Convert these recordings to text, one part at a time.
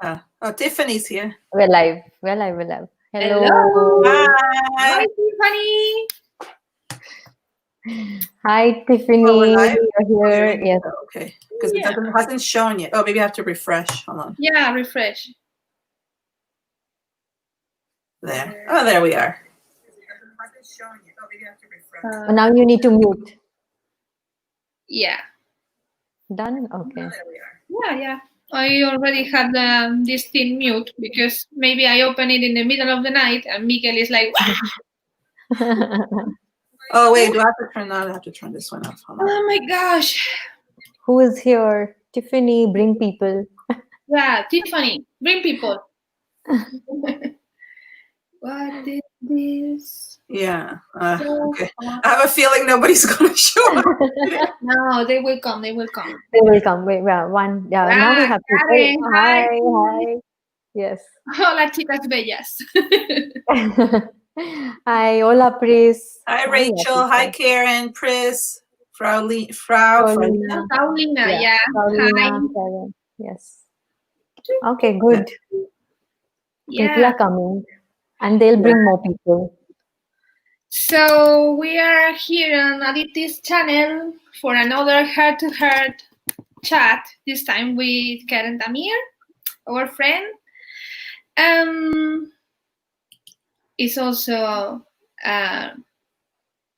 Oh, Tiffany's here. We're live. We're live. We're live. Hello. Hello. Hi. Hi, Tiffany. Hi, Oh, Tiffany. we're live? You're here. Yes. Oh, okay. Because Yeah. it hasn't shown yet. Oh, maybe I have to refresh. Hold on. Yeah, refresh. There. Oh, there we are. It hasn't shown yet. Oh, maybe I have to refresh. Oh, now you need to mute. Yeah. Done? Okay. Oh, there we are. Yeah. I already had this thing mute because maybe I open it in the middle of the night and Miguel is like, Oh, wait. Do I have to turn that? I have to turn this one off. Hold on. oh my gosh. Who is here? Tiffany, bring people. Yeah, Tiffany, bring people. What is this? Yeah. Okay. I have a feeling nobody's going to show up. No, they will come. They will come. They will come. Wait, one. Yeah, now we have to. Karen, Hi. Hi. Yes. Hola, chicas bellas. Hi. Hola, Pris. Hi, Rachel. Hi, Karen, Pris, Fraulina. Paulina, yeah. Paulina, Hi. Karen. Yes. Okay, good. People are coming. And they'll bring more people. So we are here on Aditi's channel for another heart-to-heart chat, this time with Keren Tamir, our friend. It's also a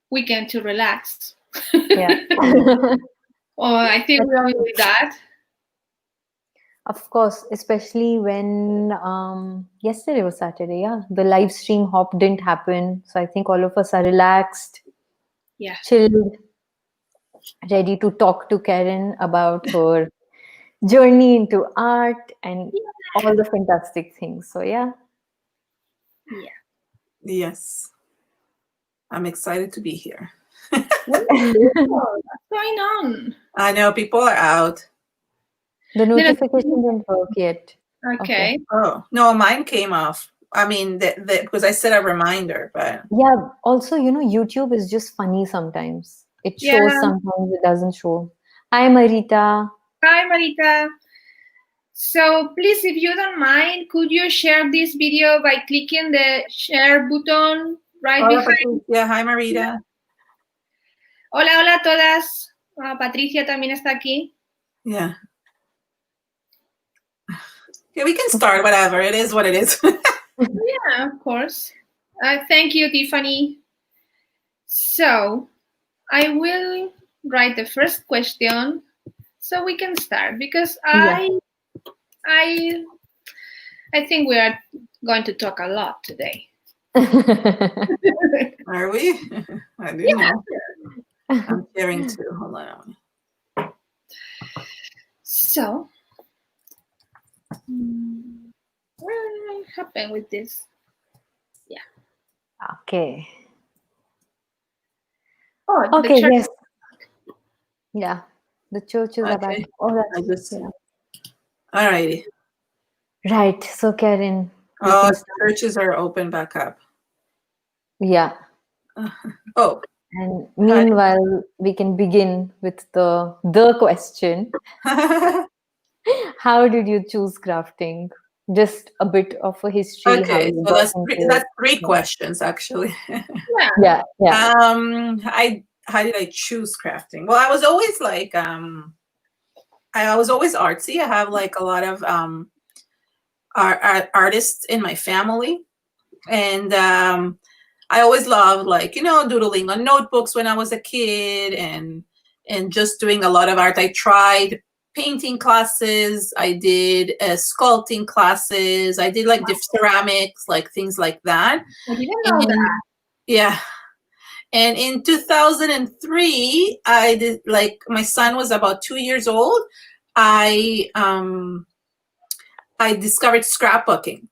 weekend to relax. Yeah. Oh, I think we all do that. Of course, especially when yesterday was Saturday, yeah. The live stream hop didn't happen. So I think all of us are relaxed, chilled, ready to talk to Keren about her journey into art and all the fantastic things. So yeah. Yes. I'm excited to be here. What's going on? I know people are out. The notification didn't work yet. Okay. Oh, no, mine came off. I mean, because I set a reminder, but... Yeah, also, YouTube is just funny sometimes. It shows, sometimes it doesn't show. Hi, Marita. Hi, Marita. So please, if you don't mind, could you share this video by clicking the share button right behind? Yeah, hi, Marita. Hola, hola a todas. Patricia también está aquí. Yeah. Yeah, we can start, whatever. It is what it is. Yeah, of course. Thank you, Tiffany. So I will write the first question so we can start because I think we are going to talk a lot today. Are we? I do know. I'm sharing too. Hold on. So, what happened with this? Yeah. Okay. Oh, okay, yes. Yeah, the churches are back. Oh, that's All righty. Right. So, Keren. Oh, churches are open back up. Yeah. Oh. And meanwhile, we can begin with the question. How did you choose crafting? Just a bit of a history. Okay, so that's three questions actually. Yeah. How did I choose crafting? Well, I was always like I was always artsy. I have like a lot of artists in my family, and I always loved like doodling on notebooks when I was a kid, and just doing a lot of art. I tried painting classes, I did sculpting classes, I did like ceramics, like things like that. I didn't know that. Yeah. And in 2003, I did, like, my son was about 2 years old. I discovered scrapbooking.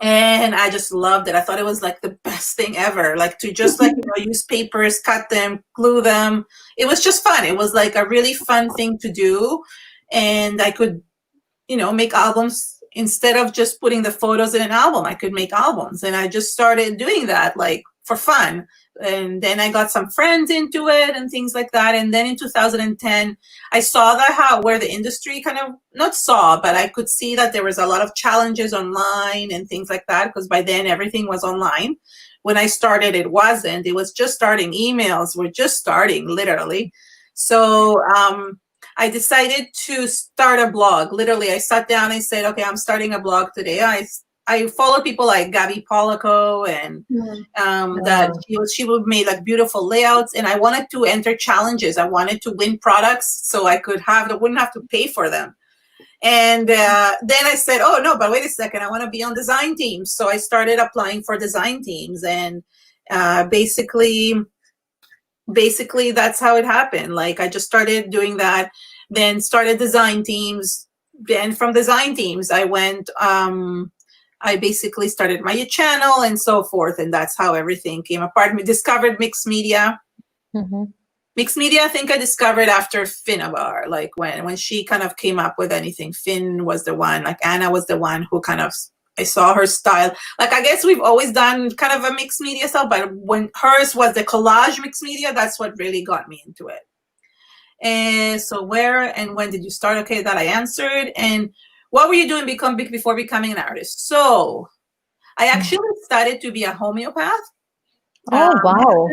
And I just loved it. I thought it was like the best thing ever. Like to just like, use papers, cut them, glue them. It was just fun. It was like a really fun thing to do. And I could, make albums instead of just putting the photos in an album. I could make albums. And I just started doing that like for fun. And then I got some friends into it and things like that. And then in 2010, I saw that where the industry kind of not saw, but I could see that there was a lot of challenges online and things like that, because by then everything was online. When I started, it wasn't. It was just starting. Emails were just starting, literally. So I decided to start a blog. Literally, I sat down and said, okay, I'm starting a blog today. I follow people like Gabby Polico and that she would make like beautiful layouts, and I wanted to enter challenges. I wanted to win products so I wouldn't have to pay for them. And then I said, oh no, but wait a second, I want to be on design teams. So I started applying for design teams, and basically that's how it happened. Like I just started doing that, then started design teams. Then from design teams, I went, I basically started my channel and so forth. And that's how everything came apart. We discovered mixed media. Mm-hmm. Mixed media, I think I discovered after Finabar, like when she kind of came up with anything. Finn was the one, like Anna was the one who kind of, I saw her style. Like, I guess we've always done kind of a mixed media style, but when hers was the collage mixed media, that's what really got me into it. And so where and when did you start? Okay, that I answered. And what were you doing before becoming an artist? So I actually started to be a homeopath. Oh, wow.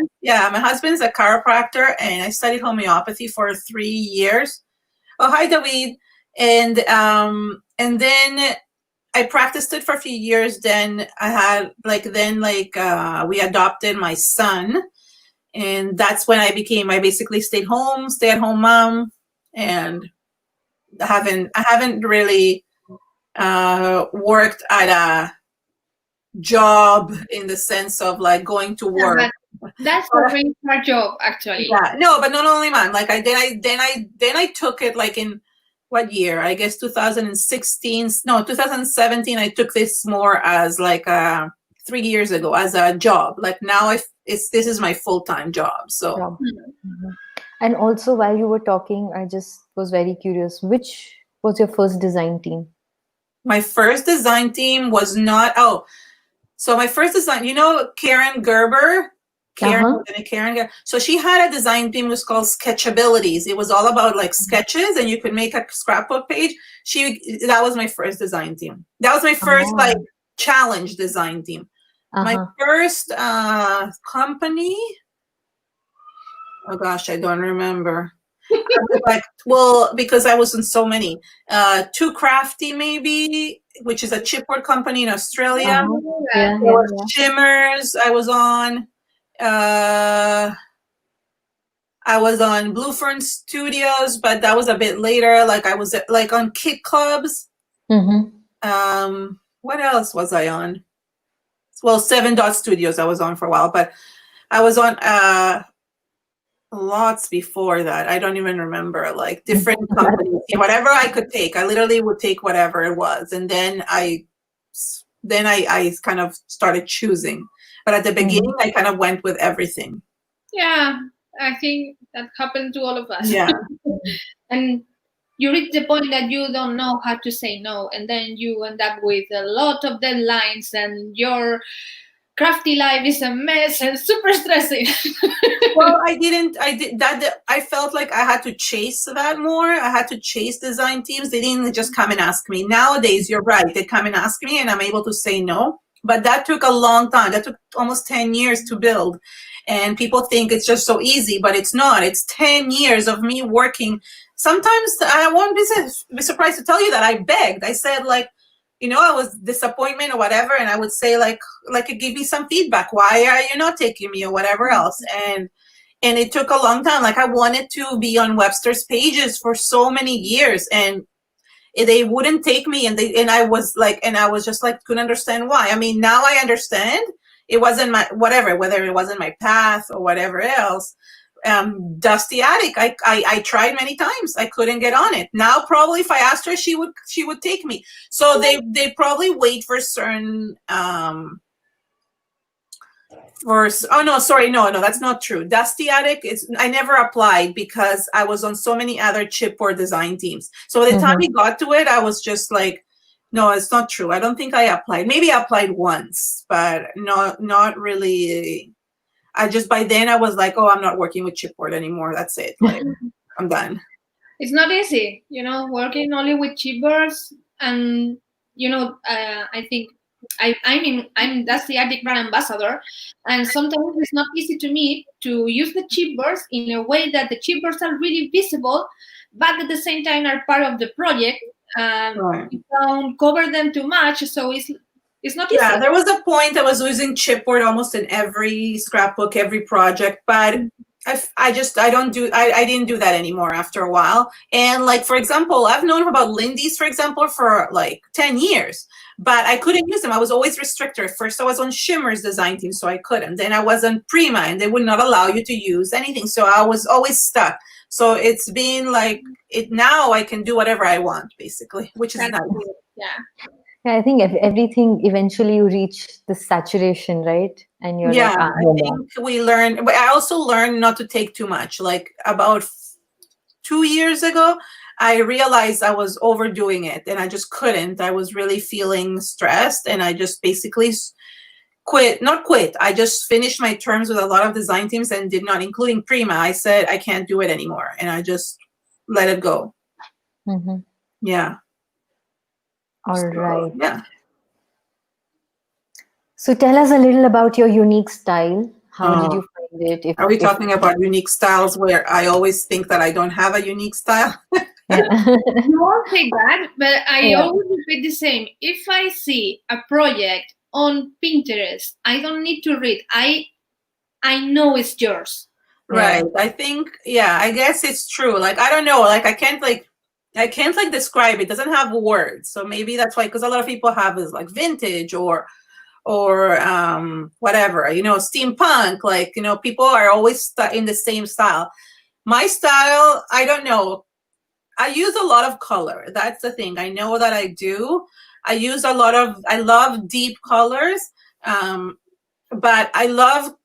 My husband's a chiropractor, and I studied homeopathy for 3 years. Oh, hi, David. And then I practiced it for a few years. Then I had we adopted my son, and that's when I basically stay-at-home mom, and I haven't really worked at a job in the sense of like going to work. That's a very hard job, actually. Yeah, no, but not only mine. Like I took it like in what year? I guess 2017. I took this more as like 3 years ago as a job. Like now this is my full-time job. So. Mm-hmm. And also, while you were talking, I just was very curious. Which was your first design team? My first design team was not. So my first design, Karen Gerber. Karen. So she had a design team. It was called Sketchabilities. It was all about like sketches, and you could make a scrapbook page. That was my first design team. That was my first like challenge design team. My first company. Oh gosh, I don't remember. Because I was in so many. Too Crafty, maybe, which is a chipboard company in Australia. Shimmers, I was on. I was on Blue Fern Studios, but that was a bit later. Like I was like on Kid Clubs. Mm-hmm. What else was I on? Well, 7 Dot Studios I was on for a while, but I was on lots before that. I don't even remember, like different companies. Whatever I could take, I literally would take whatever it was, and then I kind of started choosing. But at the beginning, I kind of went with everything. Yeah, I think that happened to all of us. Yeah. And you reach the point that you don't know how to say no, and then you end up with a lot of deadlines, and your crafty life is a mess and super stressing. Well, I felt like I had to chase that more. I had to chase design teams. They didn't just come and ask me. Nowadays, you're right. They come and ask me, and I'm able to say no. But that took a long time. That took almost 10 years to build. And people think it's just so easy, but it's not. It's 10 years of me working. Sometimes I won't be surprised to tell you that I begged. I said, like, I was disappointment or whatever, and I would say like give me some feedback. Why are you not taking me or whatever else? And it took a long time. Like I wanted to be on Webster's pages for so many years, and they wouldn't take me. And I was just like couldn't understand why. I mean, now I understand. It wasn't whether it wasn't my path or whatever else. Dusty Attic. I tried many times. I couldn't get on it. Now probably if I asked her, she would take me. So they probably wait for certain no, that's not true. Dusty Attic I never applied because I was on so many other chipboard design teams. So by the time we got to it, I was just like, no, it's not true. I don't think I applied. Maybe I applied once, but not really. by then I was like, oh, I'm not working with chipboard anymore. That's it. Like, I'm done. It's not easy, working only with chipboards, and I think I'm that's the Arctic brand ambassador, and sometimes it's not easy to me to use the chipboards in a way that the chipboards are really visible, but at the same time are part of the project. Right. You don't cover them too much, so it's not easy. Yeah, there was a point I was using chipboard almost in every scrapbook, every project, but I didn't do that anymore after a while. And like, for example, I've known about Lindy's, for example, for like 10 years, but I couldn't use them. I was always restricted. First, I was on Shimmer's design team, so I couldn't. Then I was on Prima, and they would not allow you to use anything. So I was always stuck. So it's been like, now I can do whatever I want, basically, which is nice. Yeah. Yeah, I think everything eventually you reach the saturation, right? And you're like, I think we learned, but I also learned not to take too much. Like about 2 years ago, I realized I was overdoing it and I just couldn't. I was really feeling stressed and I just basically not quit. I just finished my terms with a lot of design teams and did not, including Prima. I said, I can't do it anymore. And I just let it go. Mm-hmm. Yeah. All right. Yeah. So tell us a little about your unique style. How did you find it? Are we talking about unique styles where I always think that I don't have a unique style? Yeah. You won't say that, but I always repeat the same. If I see a project on Pinterest, I don't need to read. I know it's yours. Right. I think, I guess it's true. Like, I don't know. Like, I can't describe it. It doesn't have words. So maybe that's why, because a lot of people have is like vintage or whatever, steampunk, like, people are always in the same style. My style, I don't know. I use a lot of color. That's the thing. I know that I do. I love deep colors. But I love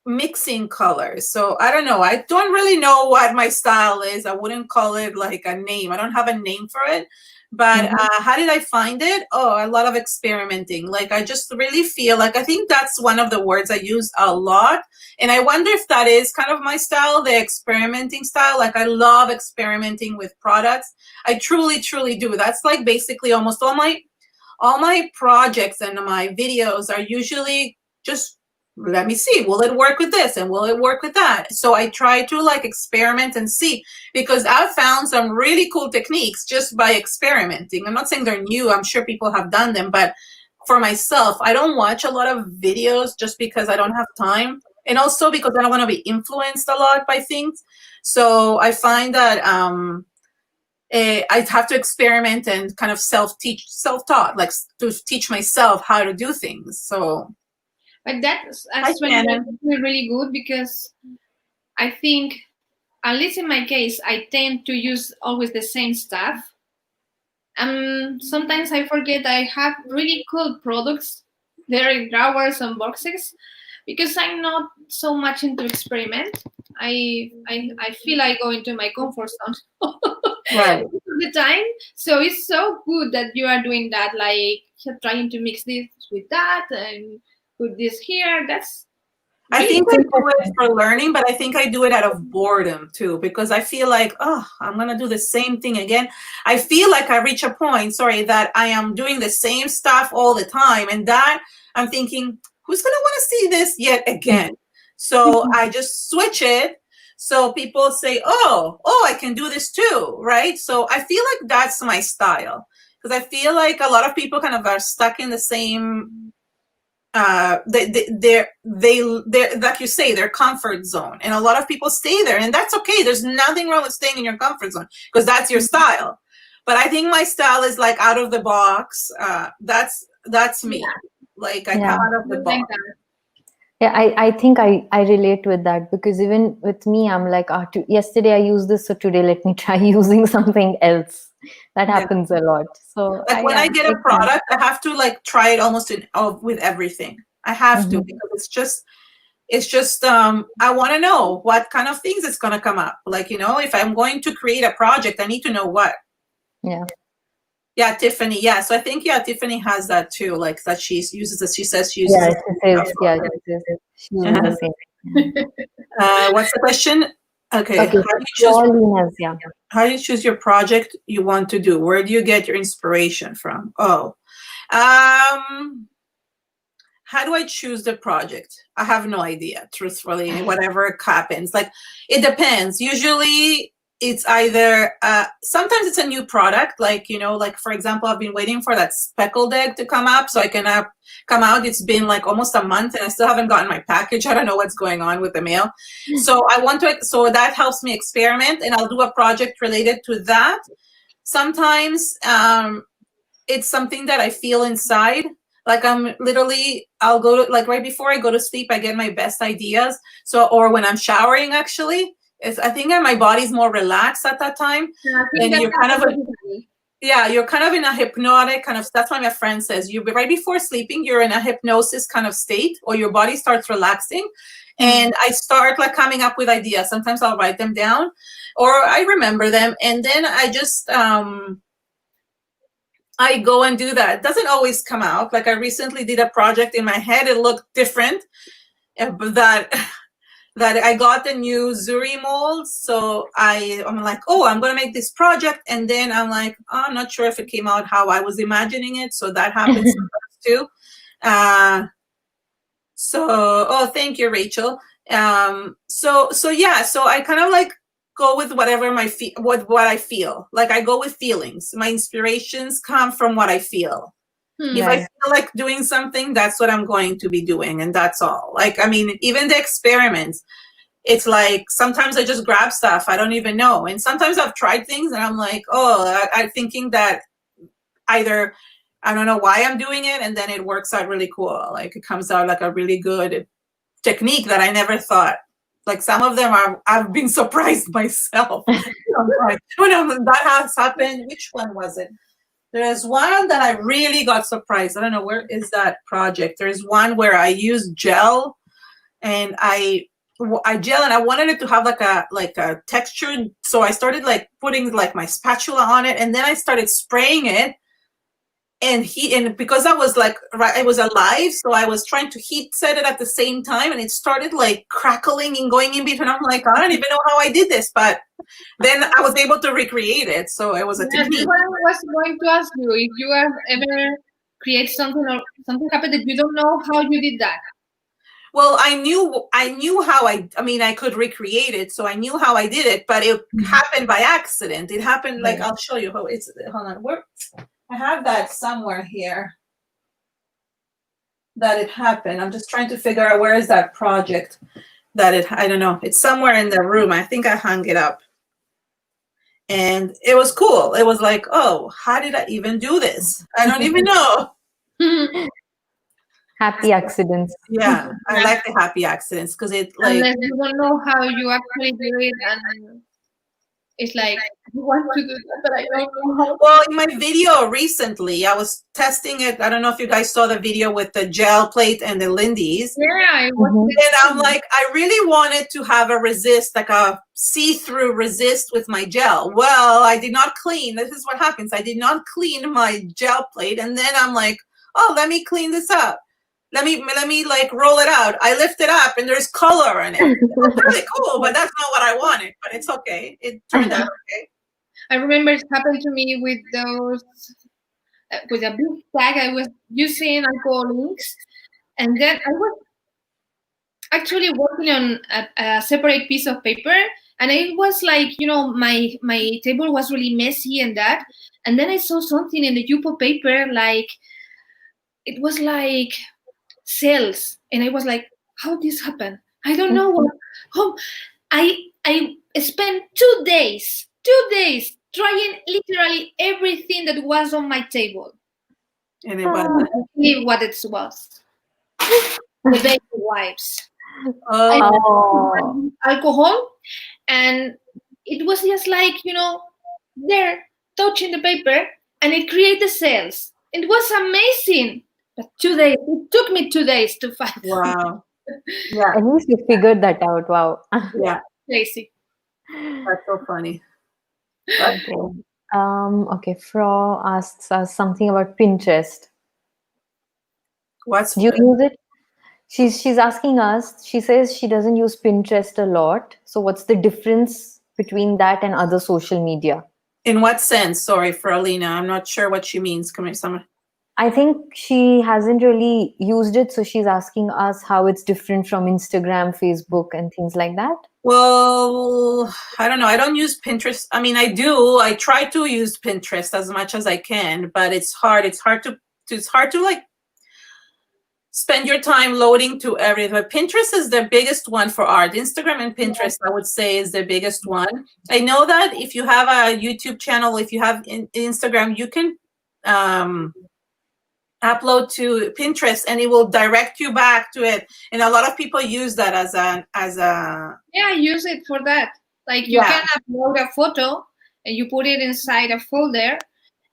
mixing colors. So I don't know. I don't really know what my style is. I wouldn't call it like a name. I don't have a name for it. But how did I find it? Oh, a lot of experimenting. Like, I just really feel like, I think that's one of the words I use a lot. And I wonder if that is kind of my style, the experimenting style. Like, I love experimenting with products. I truly, truly do. That's like basically almost all my projects and my videos are usually just, let me see, will it work with this and will it work with that? So I try to like experiment and see, because I've found some really cool techniques just by experimenting. I'm not saying they're new. I'm sure people have done them, but for myself, I don't watch a lot of videos just because I don't have time. And also because I don't want to be influenced a lot by things. So I find that I have to experiment and kind of self-taught, like to teach myself how to do things. So. But that's really good, because I think, at least in my case, I tend to use always the same stuff. And sometimes I forget I have really cool products there in drawers and boxes, because I'm not so much into experiment. I feel I go into my comfort zone Right. all the time. So it's so good that you are doing that, like trying to mix this with that and put this here. That's I think I do it for learning, but I think I do it out of boredom too, because I feel like, oh, I'm going to do the same thing again. I feel like I reach a point, that I am doing the same stuff all the time. And that I'm thinking, who's going to want to see this yet again? So I just switch it. So people say, oh, I can do this too, right? So I feel like that's my style, because I feel like a lot of people kind of are stuck in the same they're like you say, their comfort zone, and a lot of people stay there, and that's okay. There's nothing wrong with staying in your comfort zone, because that's your style. But I think my style is like out of the box. That's me. Like, I come out of the box. Yeah, I think I relate with that, because even with me, I'm like, yesterday I used this, so today let me try using something else. That happens a lot. So like when I get a product, I have to like try it almost with everything. I have to, because it's just I want to know what kind of things it's going to come up. Like, if I'm going to create a project, I need to know what. Yeah, Tiffany. Yeah, so I think Tiffany has that too. Like that she uses it. She says she uses it. She uses the same. What's the question? Okay. Okay, How do you choose your project you want to do? Where do you get your inspiration from? Oh, how do I choose the project? I have no idea, truthfully. Whatever happens, like it depends. Usually, it's either sometimes it's a new product, like like for example, I've been waiting for that speckled egg to come up so I can come out. It's been like almost a month and I still haven't gotten my package. I don't know what's going on with the mail. So I want to, so that helps me experiment, and I'll do a project related to that. Sometimes it's something that I feel inside. Like I'll go to, like right before I go to sleep, I get my best ideas. So, or when I'm showering, actually, I think that my body's more relaxed at that time. And you're kind of you're kind of in a hypnotic kind of, that's why my friend says you right before sleeping, you're in a hypnosis kind of state, or your body starts relaxing. And I start like coming up with ideas. Sometimes I'll write them down or I remember them. And then I just, I go and do that. It doesn't always come out. Like I recently did a project in my head. It looked different, but that I got the new Zuri molds. So I'm like, oh, I'm going to make this project. And then I'm like, oh, I'm not sure if it came out how I was imagining it. So that happens too. Oh, thank you, Rachel. So I kind of like go with whatever what I feel. Like I go with feelings. My inspirations come from what I feel. If I feel like doing something, that's what I'm going to be doing, and that's all. Like, I mean, even the experiments, it's like sometimes I just grab stuff I don't even know, and sometimes I've tried things and I'm like, oh, I'm thinking that either I don't know why I'm doing it, and then it works out really cool. Like it comes out like a really good technique that I never thought. Like some of them I've been surprised myself. Like, that has happened. Which one was it? There's one that I really got surprised. I don't know, where is that project? There's one where I used gel, and I wanted it to have like a texture. So I started like putting like my spatula on it, and then I started spraying it. And because I was like, it was alive, so I was trying to heat set it at the same time, and it started like crackling and going in between. I'm like, I don't even know how I did this, but then I was able to recreate it. So it was a technique. I was going to ask you if you have ever created something or something happened that you don't know how you did that. Well, I knew how I could recreate it, so I knew how I did it, but it happened by accident. It happened like, I'll show you how it's, hold on, where I have that somewhere here that it happened. I'm just trying to figure out where is that project I don't know. It's somewhere in the room. I think I hung it up. And it was cool. It was like, oh, how did I even do this? I don't even know. Happy accidents. Yeah, I like the happy accidents because it like. Unless you don't know how you actually do it, and it's like you want to do that, but I don't know how. Well, in my video recently, I was testing it. I don't know if you guys saw the video with the gel plate and the Lindy's. Yeah, And I'm like, I really wanted to have a resist, like a see-through resist with my gel. Well, I did not clean. This is what happens. I did not clean my gel plate, and then I'm like, oh, let me clean this up. Let me like roll it out. I lift it up and there's color in it. It's really cool, but that's not what I wanted. But it's okay. It turned out okay. I remember it happened to me with those, with a big tag I was using alcohol inks, and then I was actually working on a separate piece of paper, and it was like, my table was really messy and that, and then I saw something in the Yupo paper, like it was like cells, and I was like, how this happened? I don't know what. I spent 2 days trying literally everything that was on my table. And what it was. The baby wipes. Alcohol, and it was just like, there touching the paper, and it created cells. It was amazing. But 2 days. It took me 2 days to find. Wow. Yeah. At least you figured that out. Wow. Yeah. Crazy. That's so funny. Okay. Fro asks us something about Pinterest. Do you use it? She's asking us. She says she doesn't use Pinterest a lot. So what's the difference between that and other social media? In what sense? Sorry for Alina. I'm not sure what she means. Come here, someone. I think she hasn't really used it, so she's asking us how it's different from Instagram, Facebook, and things like that. Well, I don't know. I don't use Pinterest. I mean, I do. I try to use Pinterest as much as I can, but it's hard. It's hard to like spend your time loading to everything. But Pinterest is the biggest one for art. Instagram and Pinterest, I would say, is the biggest one. I know that if you have a YouTube channel, if you have Instagram, you can upload to Pinterest and it will direct you back to it. And a lot of people use that as a yeah, use it for that. Like you can upload a photo and you put it inside a folder,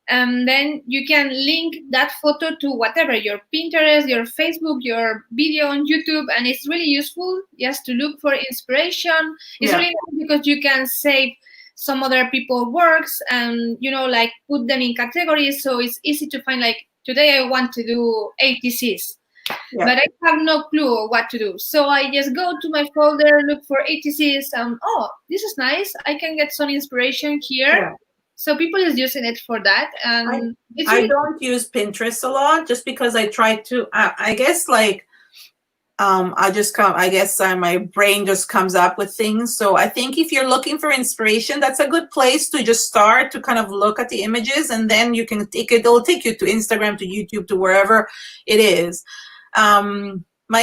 and then you can link that photo to whatever, your Pinterest, your Facebook, your video on YouTube, and it's really useful just to look for inspiration. It's really nice because you can save some other people's works and like put them in categories, so it's easy to find. Like today I want to do ATCs, but I have no clue what to do, so I just go to my folder, look for ATCs, and this is nice, I can get some inspiration here. So people is using it for that, and I don't use Pinterest a lot just because I try to. I guess like I guess my brain just comes up with things. So I think if you're looking for inspiration, that's a good place to just start to kind of look at the images, and then you can take it. It'll take you to Instagram, to YouTube, to wherever it is. My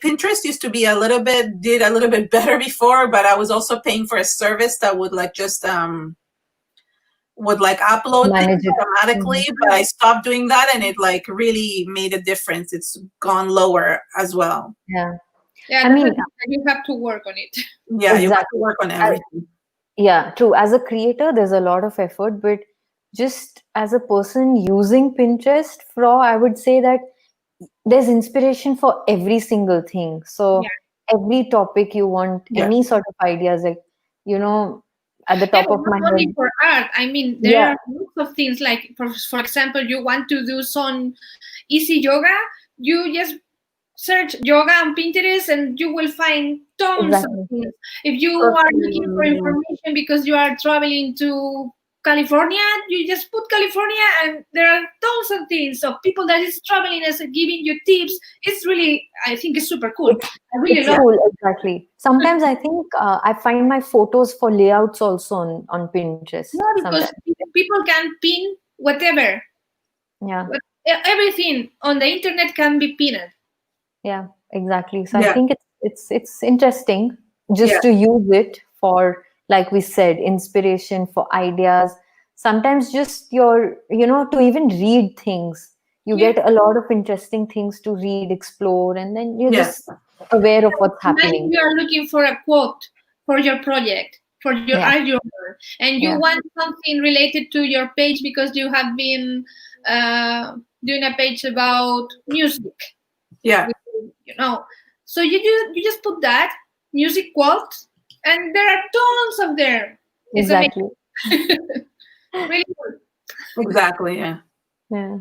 Pinterest used to be did a little bit better before, but I was also paying for a service that would like just would like upload things automatically, but I stopped doing that, and it like really made a difference. It's gone lower as well. I mean, you have to work on it. Yeah, exactly. You have to work on everything. Yeah, true. As a creator, there's a lot of effort, but just as a person using Pinterest, I would say that there's inspiration for every single thing. So every topic you want, any sort of ideas, like at the top of my head. Only for art. I mean, there are lots of things. Like for example, you want to do some easy yoga. You just search yoga on Pinterest, and you will find tons of things. If you are looking for information because you are traveling to California, you just put California, and there are tons of things. So people that is traveling is giving you tips. It's really, I think it's super cool. I really love it. Exactly. Sometimes I think I find my photos for layouts also on Pinterest. No, because people can pin whatever. Yeah. Everything on the internet can be pinned. Yeah, exactly. So I think it's interesting just to use it for, like we said, inspiration, for ideas. Sometimes just to even read things. You get a lot of interesting things to read, explore, and then you're just aware of what's happening. You are looking for a quote for your project, for your art journal, and you want something related to your page because you have been doing a page about music. So you just put that music quotes, and there are tons of there. It's exactly. Really cool. Exactly. Yeah.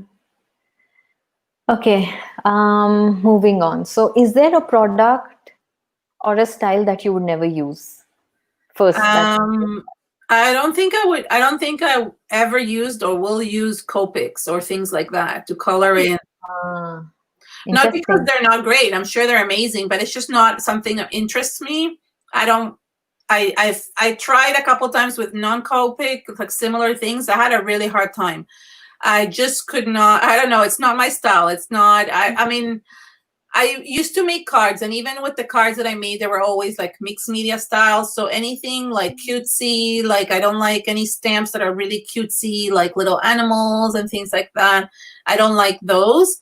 Okay. Moving on. So, is there a product or a style that you would never use? First. I don't think I would. I don't think I ever used or will use Copics or things like that to color in. Not because they're not great. I'm sure they're amazing, but it's just not something that interests me. I tried a couple times with non-Copic, like similar things. I had a really hard time. I just could not. I don't know. It's not my style. It's not. I mean, I used to make cards, and even with the cards that I made, they were always like mixed media styles. So anything like cutesy, like I don't like any stamps that are really cutesy, like little animals and things like that. I don't like those.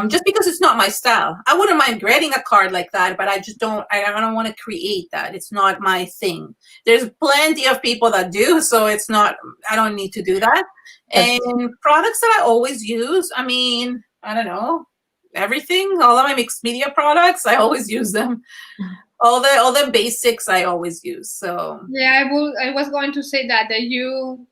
Just because it's not my style. I wouldn't mind grading a card like that, but I just don't. I don't want to create that. It's not my thing. There's plenty of people that do, so it's not. I don't need to do that. And products that I always use. I mean, I don't know. Everything, all of my mixed media products, I always use them. All the basics I always use. So I was going to say that you,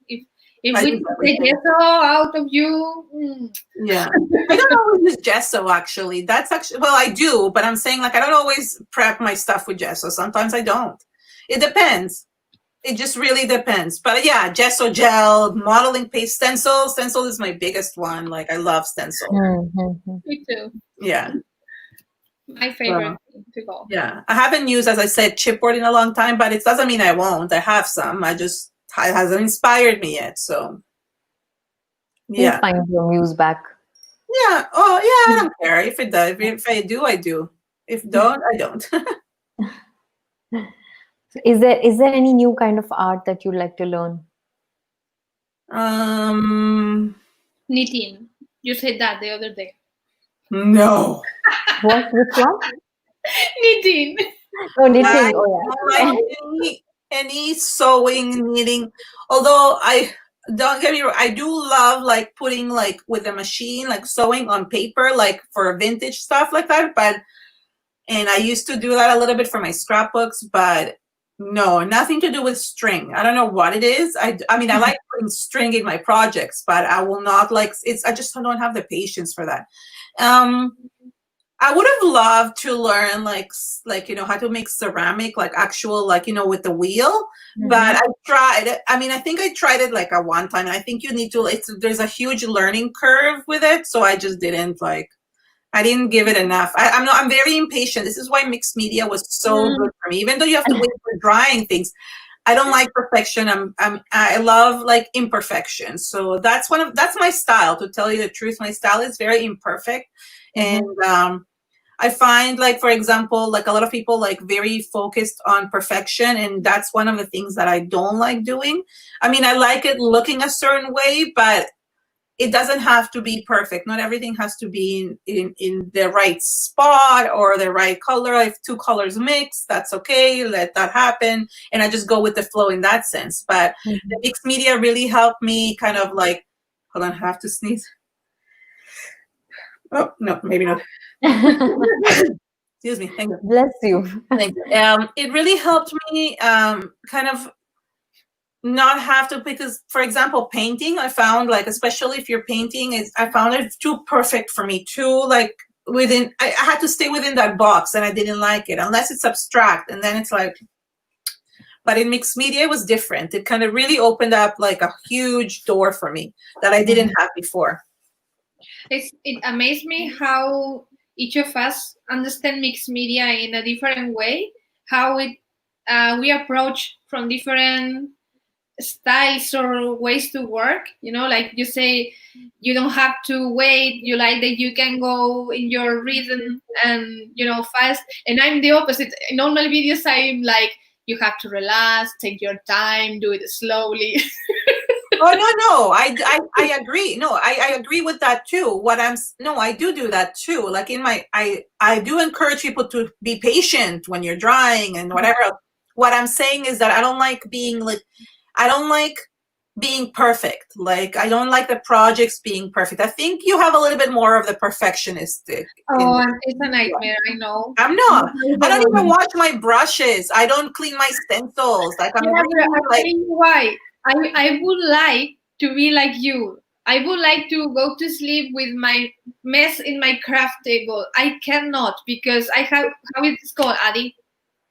If I we use take everything. gesso out of you, Yeah. I don't always use gesso, actually. That's actually, well, I do, but I'm saying, like, I don't always prep my stuff with gesso. Sometimes I don't. It depends. It just really depends. But yeah, gesso gel, modeling paste, stencil. Stencil is my biggest one. Like, I love stencil. me too. Yeah. My favorite thing to go. Yeah. I haven't used, as I said, chipboard in a long time, but it doesn't mean I won't. I have some. It hasn't inspired me yet. So, yeah. You'll find your muse back. Yeah. Oh, yeah. I don't care. If it does, if I do, I do. If don't, I don't. Is there any new kind of art that you'd like to learn? Knitting. You said that the other day. No. What? Which one? Knitting. Oh, knitting. I Oh, don't yeah. like any sewing, knitting. Although I don't get me wrong, I do love like putting like with a machine, like sewing on paper, like for vintage stuff like that. And I used to do that a little bit for my scrapbooks, but no, nothing to do with string. I don't know what it is. I mean, I like putting string in my projects, but I will not like it's. I just don't have the patience for that. I would have loved to learn like how to make ceramic, like actual, like, with the wheel. But I tried. I mean, I think I tried it like at one time, and I think you need to. There's a huge learning curve with it, so I just didn't I didn't give it enough. I'm very impatient. This is why mixed media was so good for me. Even though you have to wait for drying things, I don't like perfection. I love like imperfection. So that's my style. To tell you the truth, my style is very imperfect, and I find, like, for example, like a lot of people like very focused on perfection, and that's one of the things that I don't like doing. I mean, I like it looking a certain way, but it doesn't have to be perfect. Not everything has to be in the right spot or the right color. If two colors mix, that's okay. Let that happen. And I just go with the flow in that sense. But the mixed media really helped me kind of like, hold on, I have to sneeze. Oh, no, maybe not. Excuse me. Thank you. Bless you. Thank you. It really helped me kind of not have to, because, for example, painting, I found, like, especially if you're painting, I found it too perfect for me, too, like, I had to stay within that box, and I didn't like it, unless it's abstract, and then it's like, but in mixed media, it was different. It kind of really opened up, like, a huge door for me that I didn't have before. It amazed me how each of us understand mixed media in a different way, how we approach from different styles or ways to work. Like you say, you don't have to wait. You like that you can go in your rhythm and fast. And I'm the opposite. In normal videos, I'm like, you have to relax, take your time, do it slowly. Oh, no, I agree. No, I agree with that too. I do that too. Like I do encourage people to be patient when you're drawing and whatever. What I'm saying is that I don't like being perfect. Like, I don't like the projects being perfect. I think you have a little bit more of the perfectionistic. Oh, it's a nightmare. I know. I'm not. I don't even wash my brushes. I don't clean my stencils. Like, I'm I'll tell you why. I would like to be like you. I would like to go to sleep with my mess in my craft table. I cannot, because I have, how it's called, Adi?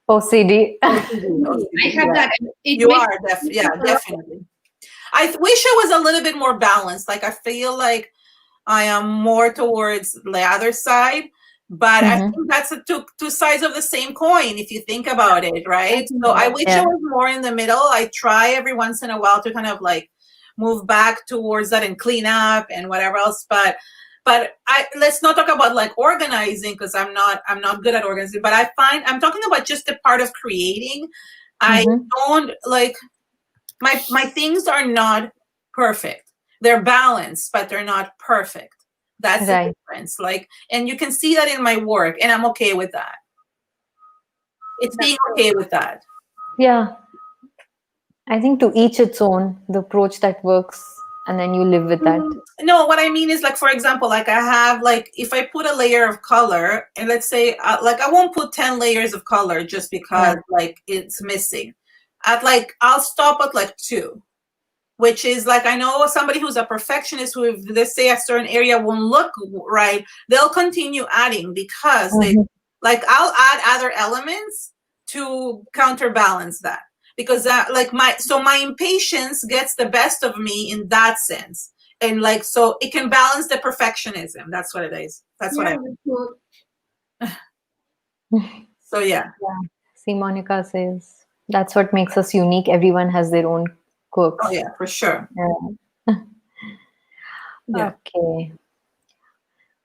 OCD. I have that. Definitely. I wish I was a little bit more balanced. Like, I feel like I am more towards the other side, but I think that's the two sides of the same coin, if you think about it, right? So I wish I was more in the middle. I try every once in a while to kind of like move back towards that and clean up and whatever else. But let's not talk about like organizing, because I'm not good at organizing. But I'm talking about just the part of creating. I don't like my things are not perfect. They're balanced, but they're not perfect. That's the difference. Like, and you can see that in my work, and I'm okay with that. It's being okay with that. Yeah. I think to each its own, the approach that works, and then you live with that. No, what I mean is, like, for example, like I have, like, if I put a layer of color, and let's say, like, I won't put 10 layers of color just because, like, it's missing. I'll stop at like 2. which is like, I know somebody who's a perfectionist who, if they say a certain area won't look right, they'll continue adding because they like, I'll add other elements to counterbalance that, because that, like, my impatience gets the best of me in that sense, and like, so it can balance the perfectionism. That's what it is. That's what I mean. So yeah. See, Monica says that's what makes us unique. Everyone has their own quirks. Oh yeah, for sure. Yeah. Yeah. Okay.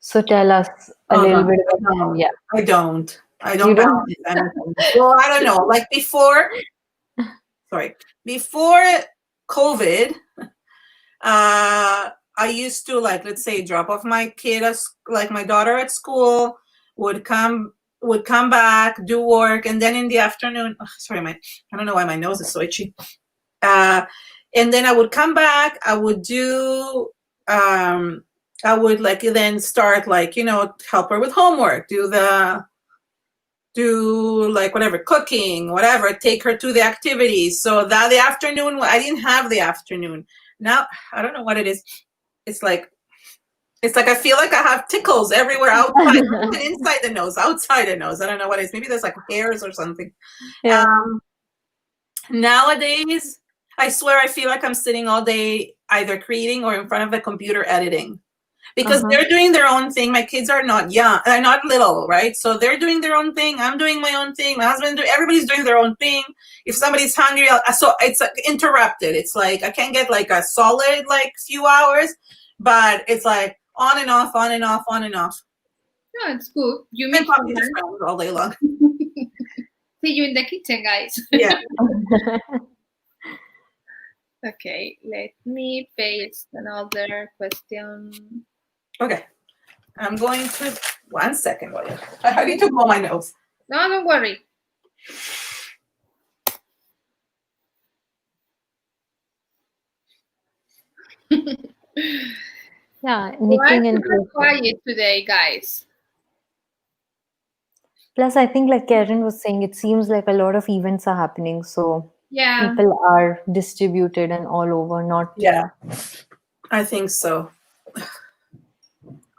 So tell us a little bit about that. I don't. You don't? balance anything. Well, I don't know. Like before COVID, I used to, like, let's say, drop off my kid like my daughter at school, would come back, do work, and then in the afternoon, I don't know why my nose is so itchy. And then I would come back, I would do I would like then start, like, help her with homework, do like whatever, cooking, whatever, take her to the activities. So that the afternoon, I didn't have the afternoon. Now, I don't know what it is. It's like I feel like I have tickles everywhere outside, not even inside the nose, outside the nose. I don't know what it is. Maybe there's like hairs or something. Yeah. Nowadays, I swear I feel like I'm sitting all day either creating or in front of the computer editing, because they're doing their own thing. My kids are not young, they're not little, right? So they're doing their own thing. I'm doing my own thing. My husband, everybody's doing their own thing. If somebody's hungry, so it's like interrupted. It's like I can't get like a solid like few hours, but it's like on and off, on and off, on and off. No, it's good. You And make talking to friends all day long. See you in the kitchen, guys. Yeah. Okay, let me paste another question. Okay. I'm going to, 1 second. I need to blow my nose. No, don't worry. Yeah, knitting and crochet. Quiet today, guys. Plus, I think, like Keren was saying, it seems like a lot of events are happening. So yeah, people are distributed and all over, not. Yeah, I think so.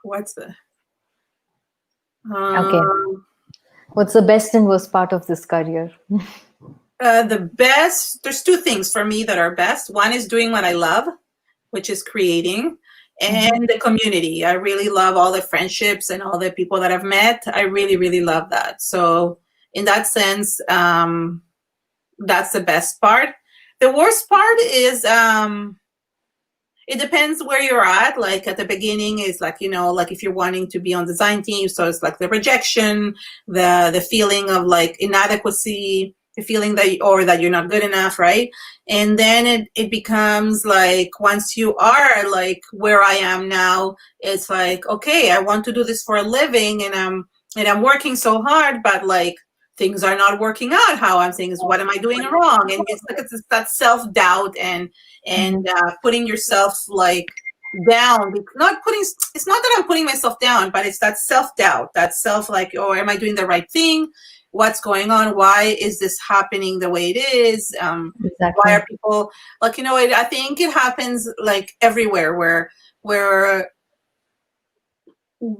What's the? Okay. What's the best and worst part of this career? The best, there's two things for me that are best. One is doing what I love, which is creating, and the community. I really love all the friendships and all the people that I've met. I really, really love that. So in that sense, that's the best part. The worst part is, it depends where you're at. Like at the beginning is like, like if you're wanting to be on design team, so it's like the rejection, the feeling of like inadequacy, the feeling that you're not good enough, right? And then it becomes like, once you are like where I am now, it's like, okay, I want to do this for a living, and I'm working so hard, but like things are not working out how I'm saying. Is what am I doing wrong? And it's like it's that self-doubt and putting yourself like down. It's not that I'm putting myself down, but it's that self-doubt, that self like, oh, am I doing the right thing? What's going on? Why is this happening the way it is? Exactly. Why are people like, I think it happens like everywhere where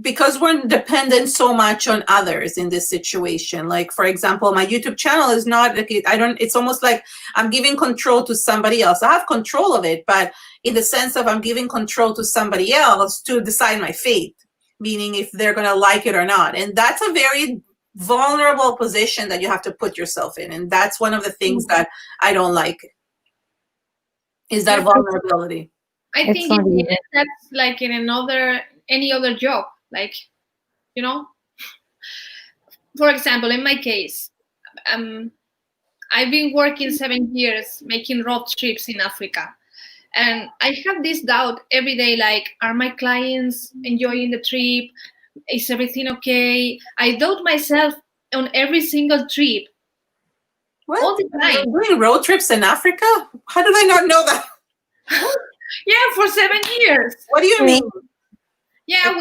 because we're dependent so much on others in this situation. Like, for example, my YouTube channel is not like, it's almost like I'm giving control to somebody else. I have control of it, but in the sense of I'm giving control to somebody else to decide my fate, meaning if they're going to like it or not. And that's a very vulnerable position that you have to put yourself in. And that's one of the things that I don't like, is that vulnerability. I think that's like in any other job. Like, for example, in my case, I've been working 7 years making road trips in Africa. And I have this doubt every day, like, are my clients enjoying the trip? Is everything okay? I doubt myself on every single trip. What? All the time. You're doing road trips in Africa? How did I not know that? Yeah, for 7 years. What do you mean? Yeah,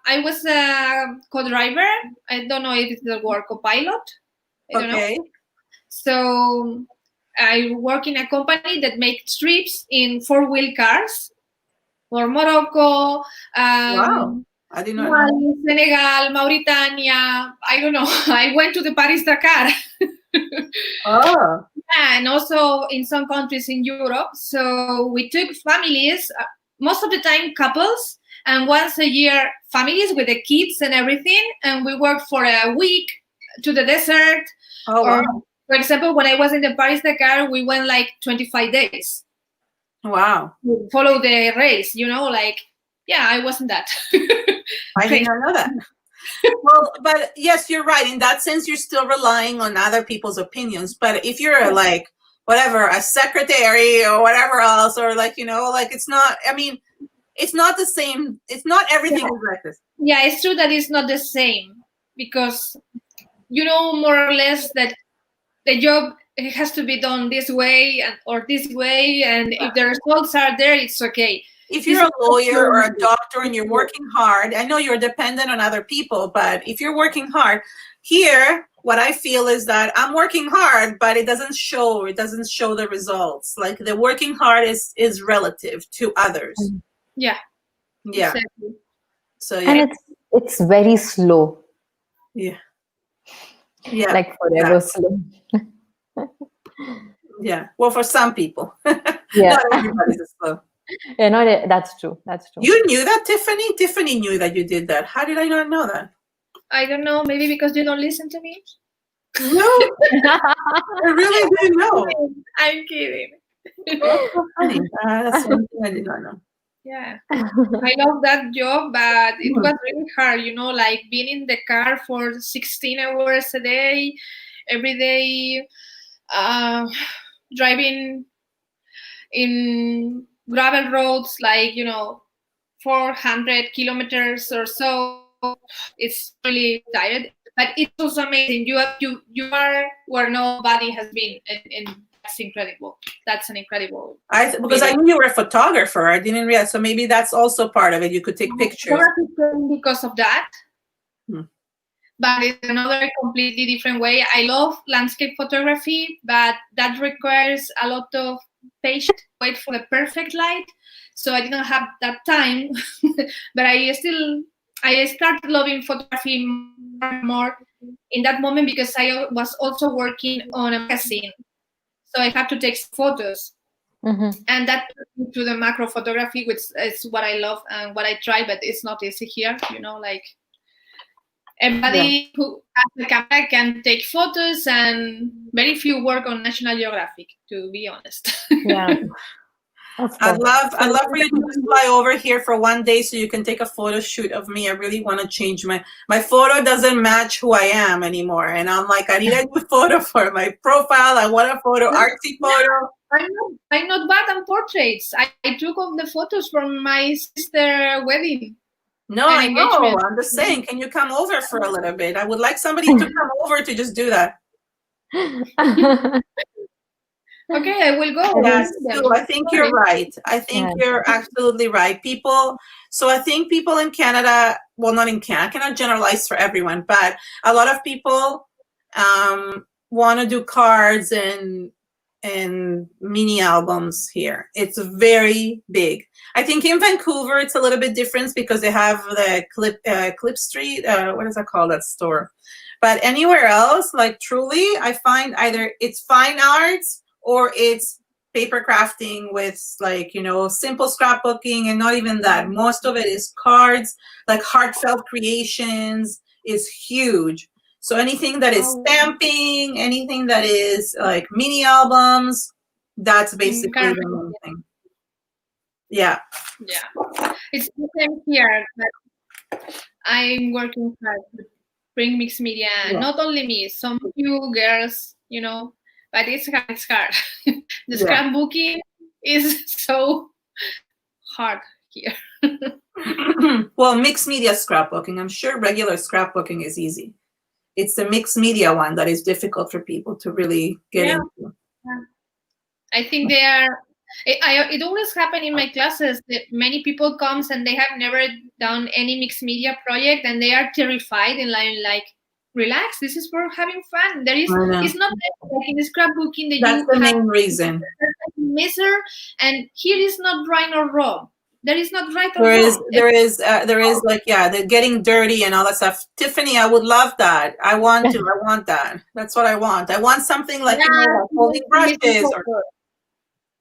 I was a co-driver. I don't know if it's the word co-pilot. I don't know. So I work in a company that makes trips in 4-wheel cars for Morocco, Wow. I did not know. Mali, Senegal, Mauritania. I don't know. I went to the Paris Dakar. Oh. And also in some countries in Europe. So we took families, most of the time couples, and once a year families with the kids and everything. And we worked for a week to the desert. Oh, or, wow. For example, when I was in the Paris Dakar, we went like 25 days. Wow. To follow the race, I wasn't that. I did not know that. Well, but yes, you're right. In that sense, you're still relying on other people's opinions. But if you're like, whatever, a secretary or whatever else, or like, it's not, I mean, it's not the same. It's not everything is like this. Yeah, it's true that it's not the same because more or less that the job has to be done this way or this way. And if the results are there, it's okay. If you're a lawyer or a doctor and you're working hard, I know you're dependent on other people, but if you're working hard, here, what I feel is that I'm working hard, but it doesn't show the results. Like the working hard is relative to others. Yeah. Yeah. Exactly. So yeah. And it's very slow. Yeah. Yeah. Like forever slow. Yeah. Well, for some people. Yeah. Not everybody's slow. Yeah, no, that's true. That's true. You knew that, Tiffany? Tiffany knew that you did that. How did I not know that? I don't know. Maybe because you don't listen to me. No, I really didn't know. I'm kidding. That's so funny. That's one thing I did not know. Yeah, I love that job, but it was really hard. Like being in the car for 16 hours a day, every day, driving in gravel roads, like 400 kilometers or so. It's really tired, but it's also amazing. You are where nobody has been, and that's incredible. That's an incredible. Because I knew you were a photographer. I didn't realize. So maybe that's also part of it. You could take pictures. Because of that. But it's another completely different way. I love landscape photography, but that requires a lot of patience, wait for the perfect light. So I didn't have that time, but I started loving photography more and more in that moment because I was also working on a magazine. So I had to take photos. Mm-hmm. And that to the macro photography, which is what I love and what I try, but it's not easy here, like everybody who has a camera can take photos, and very few work on National Geographic, to be honest. Yeah. I'd love for you to just fly over here for one day so you can take a photo shoot of me. I really want to change my photo doesn't match who I am anymore. And I'm like, I need a new photo for my profile. I want a photo, artsy photo. I'm not bad on portraits. I took all the photos from my sister's wedding. No, I know. I'm just saying, can you come over for a little bit? I would like somebody to come over to just do that. Okay, I will go. Yes, I think you're right. I think you're absolutely right. So I think people in Canada, well, not in Canada, I cannot generalize for everyone, but a lot of people want to do cards and mini albums here. It's very big. I think in Vancouver it's a little bit different because they have the Clip Street. What is that called? That store. But anywhere else, like truly, I find either it's fine arts or it's paper crafting with like, simple scrapbooking, and not even that. Most of it is cards, like heartfelt creations is huge. So anything that is stamping, anything that is like mini albums, that's basically the main thing. Yeah. Yeah. It's the same here. I'm working hard to bring mixed media. Yeah. Not only me, some few girls, but it's hard. The scrapbooking is so hard here. Well, mixed media scrapbooking. I'm sure regular scrapbooking is easy. It's the mixed media one that is difficult for people to really get into. Yeah. I think they are. It always happens in my classes that many people comes and they have never done any mixed media project, and they are terrified and like, relax. This is for having fun. It's not like in scrapbooking that That's you the have main reason. measure, and here is not right or wrong. There is not right or There is, wrong. there is like, yeah, the getting dirty and all that stuff. Tiffany, I would love that. I want that. That's what I want. I want something like, you know, like holding brushes or.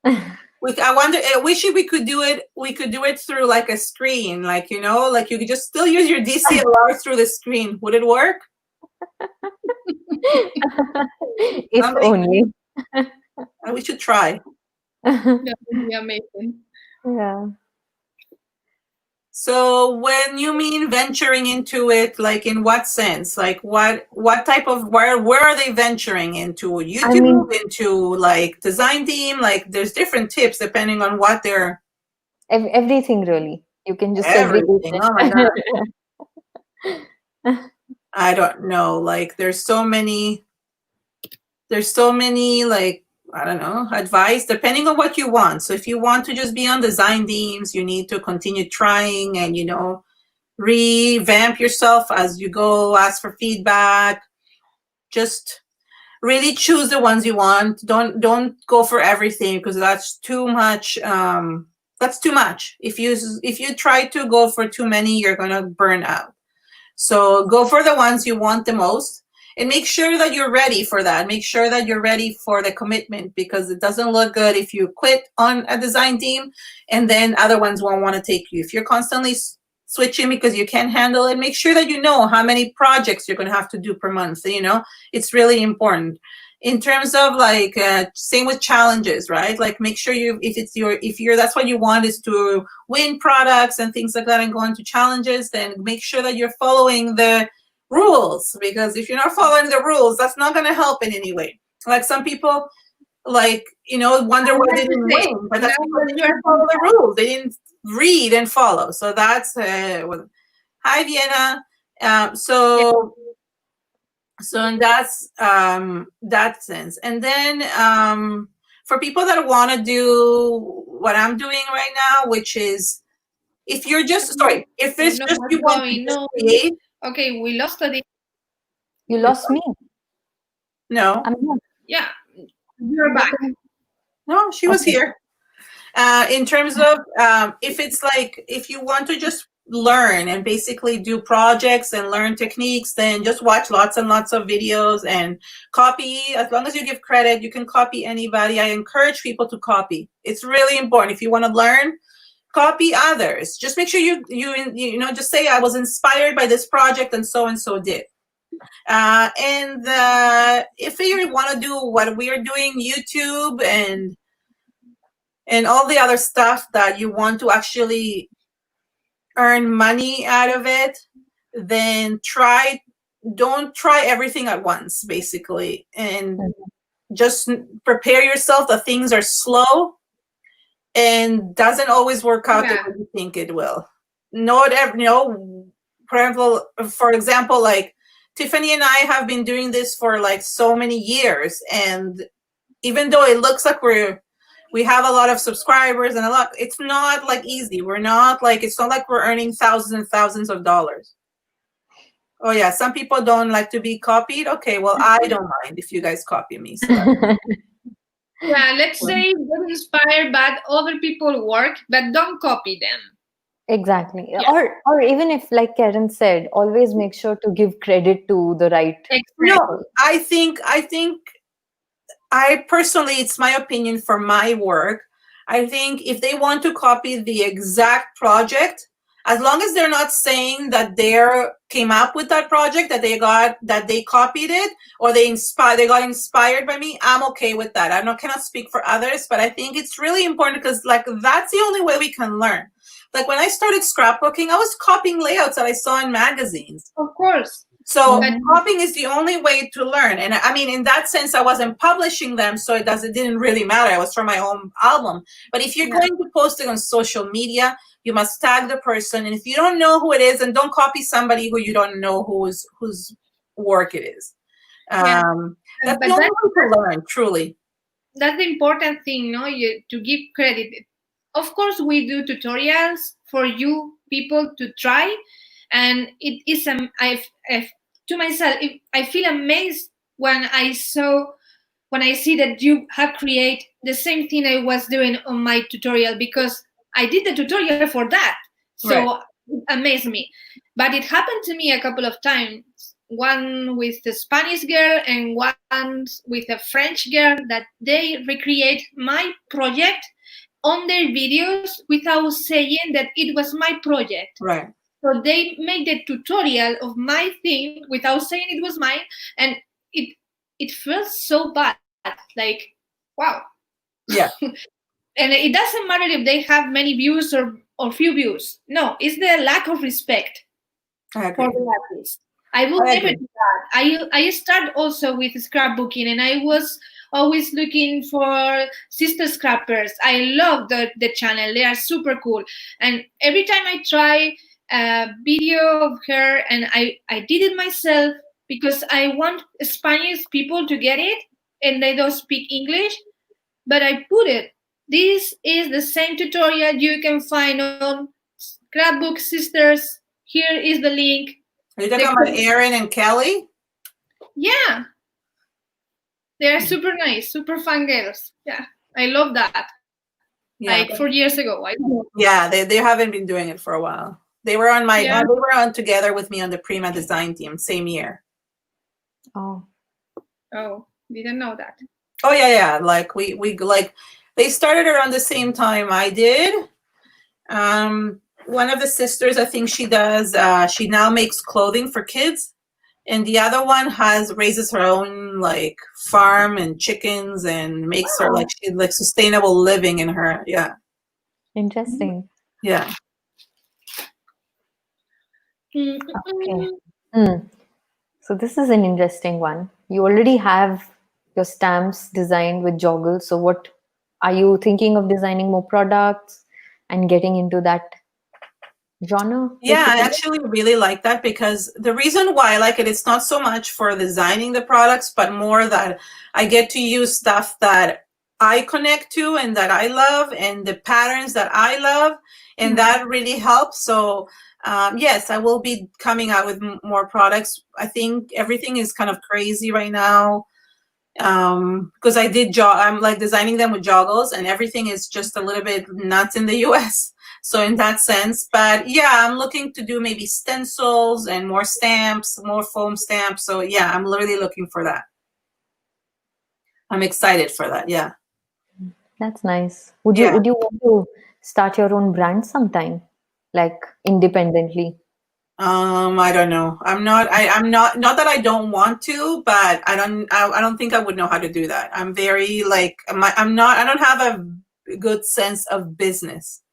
I wonder. I wish we could do it. We could do it through like a screen, like, you know, like you could just still use your DCLR through the screen. Would it work? If only. We should try. That would be amazing. Yeah. So when you mean venturing into it, like in what sense? Like what type of, where are they venturing into? YouTube, into like design team? Like there's different tips depending on what they're. Everything really. You can just everything. Oh my God. I don't know. Like there's so many like, I don't know, advice depending on what you want. So if you want to just be on design teams, you need to continue trying and, you know, revamp yourself as you go, ask for feedback. Just really choose the ones you want. Don't go for everything, because that's too much. That's too much. If you try to go for too many, you're gonna burn out. So go for the ones you want the most, and make sure that you're ready for that. Make sure that you're ready for the commitment, because it doesn't look good if you quit on a design team and then other ones won't want to take you. If you're constantly switching because you can't handle it, make sure that you know how many projects you're going to have to do per month. You know, it's really important. In terms of like, same with challenges, right? Like make sure if you're that's what you want, is to win products and things like that and go into challenges, then make sure that you're following the rules, because if you're not following the rules, that's not going to help in any way. Like some people, like, you know, wonder why they didn't win, but that's because they didn't follow the rules. They didn't read and follow. So that's hi Vienna. So in that sense. And then for people that want to do what I'm doing right now, which is, if you're just if it's just you want to just create. Okay, we lost it. You lost me. No. Yeah, you're back. No, she was here. In terms of if it's like, if you want to just learn and basically do projects and learn techniques, then just watch lots and lots of videos and copy. As long as you give credit, you can copy anybody. I encourage people to copy. It's really important. If you want to learn, copy others. Just make sure you know, just say, I was inspired by this project and so did. And if you want to do what we are doing, YouTube and all the other stuff that you want to actually earn money out of it, then don't try everything at once, basically. And just prepare yourself that things are slow and doesn't always work out the way you think it will. Not every, you know, for example, like Tiffany and I have been doing this for like so many years, and even though it looks like we have a lot of subscribers and it's not like easy. It's not like we're earning thousands and thousands of dollars. Oh yeah, some people don't like to be copied. Okay, well, I don't mind if you guys copy me. So yeah, let's say get inspired by other people's work, but don't copy them. Exactly. Yeah. Or even if, like Keren said, always make sure to give credit to the right. No, I think I personally, it's my opinion for my work, I think if they want to copy the exact project, as long as they're not saying that they came up with that project, that they copied it, or they got inspired by me, I'm okay with that. I cannot speak for others, but I think it's really important, because like that's the only way we can learn. Like when I started scrapbooking, I was copying layouts that I saw in magazines. Of course. So copying is the only way to learn. And I mean, in that sense, I wasn't publishing them, so it didn't really matter. It was for my own album. But if you're going to post it on social media, you must tag the person. And if you don't know who it is, and don't copy somebody who you don't know whose work it is. That's the only way to learn, truly. That's the important thing, no? To give credit. Of course, we do tutorials for you people to try, and it is to myself, I feel amazed when I see that you have created the same thing I was doing on my tutorial, because I did the tutorial for that. So it amazed me. But it happened to me a couple of times. One with the Spanish girl and one with a French girl, that they recreate my project on their videos without saying that it was my project. Right. So they made the tutorial of my thing without saying it was mine, and it feels so bad. Like, wow. Yeah. And it doesn't matter if they have many views or few views. No, it's the lack of respect for the artist. I will never do that. I start also with scrapbooking, and I was always looking for sister scrappers. I love the channel. They are super cool. And every time I try a video of her, and I did it myself because I want Spanish people to get it, and they don't speak English. But I put it. This is the same tutorial you can find on Scrapbook Sisters. Here is the link. Are you talking about Erin and Kelly? Yeah. They are super nice, super fun girls. Yeah. I love that. Yeah. Like 4 years ago. Yeah, they haven't been doing it for a while. They were on they were on together with me on the Prima design team, same year. Oh, didn't know that. Oh yeah. Like we like they started around the same time I did. One of the sisters, I think she does, she now makes clothing for kids. And the other one raises her own like farm and chickens and makes her like sustainable living in her. Yeah. Interesting. Yeah. Okay. So this is an interesting one. You already have your stamps designed with joggles. So what are you thinking of designing more products and getting into that genre? Yeah, I actually really like that, because the reason why I like it, it's not so much for designing the products, but more that I get to use stuff that I connect to and that I love, and the patterns that I love, and that really helps. So yes, I will be coming out with more products. I think everything is kind of crazy right now, because I'm like designing them with joggles, and everything is just a little bit nuts in the US. So in that sense, but yeah, I'm looking to do maybe stencils and more stamps, more foam stamps. So yeah, I'm really looking for that. I'm excited for that. Yeah. That's nice. Would you want to start your own brand sometime, like independently? I don't know. I'm not that I don't want to, but I don't think I would know how to do that. I'm very like, I don't have a good sense of business.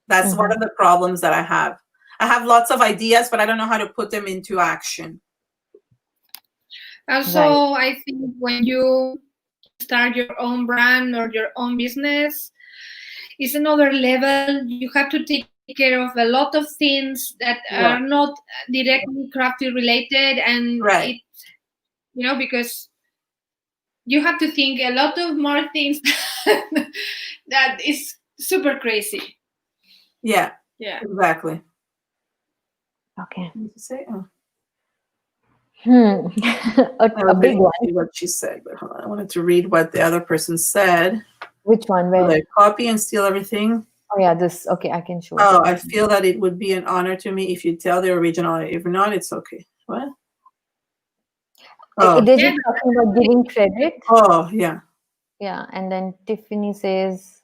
That's one of the problems that I have. I have lots of ideas, but I don't know how to put them into action. Also, I think when you start your own brand or your own business, it's another level. You have to take care of a lot of things that are not directly crafty related, and because you have to think a lot of more things that is super crazy. Yeah. Exactly. Okay. What did you say? A big one. What she said, but hold on. I wanted to read what the other person said. Which one? Where? Like, copy and steal everything. Oh yeah, this. Okay, I can show. Oh, I feel that it would be an honor to me if you tell the original. If not, it's okay. What? They're just talking about giving credit. Oh yeah. Yeah, and then Tiffany says,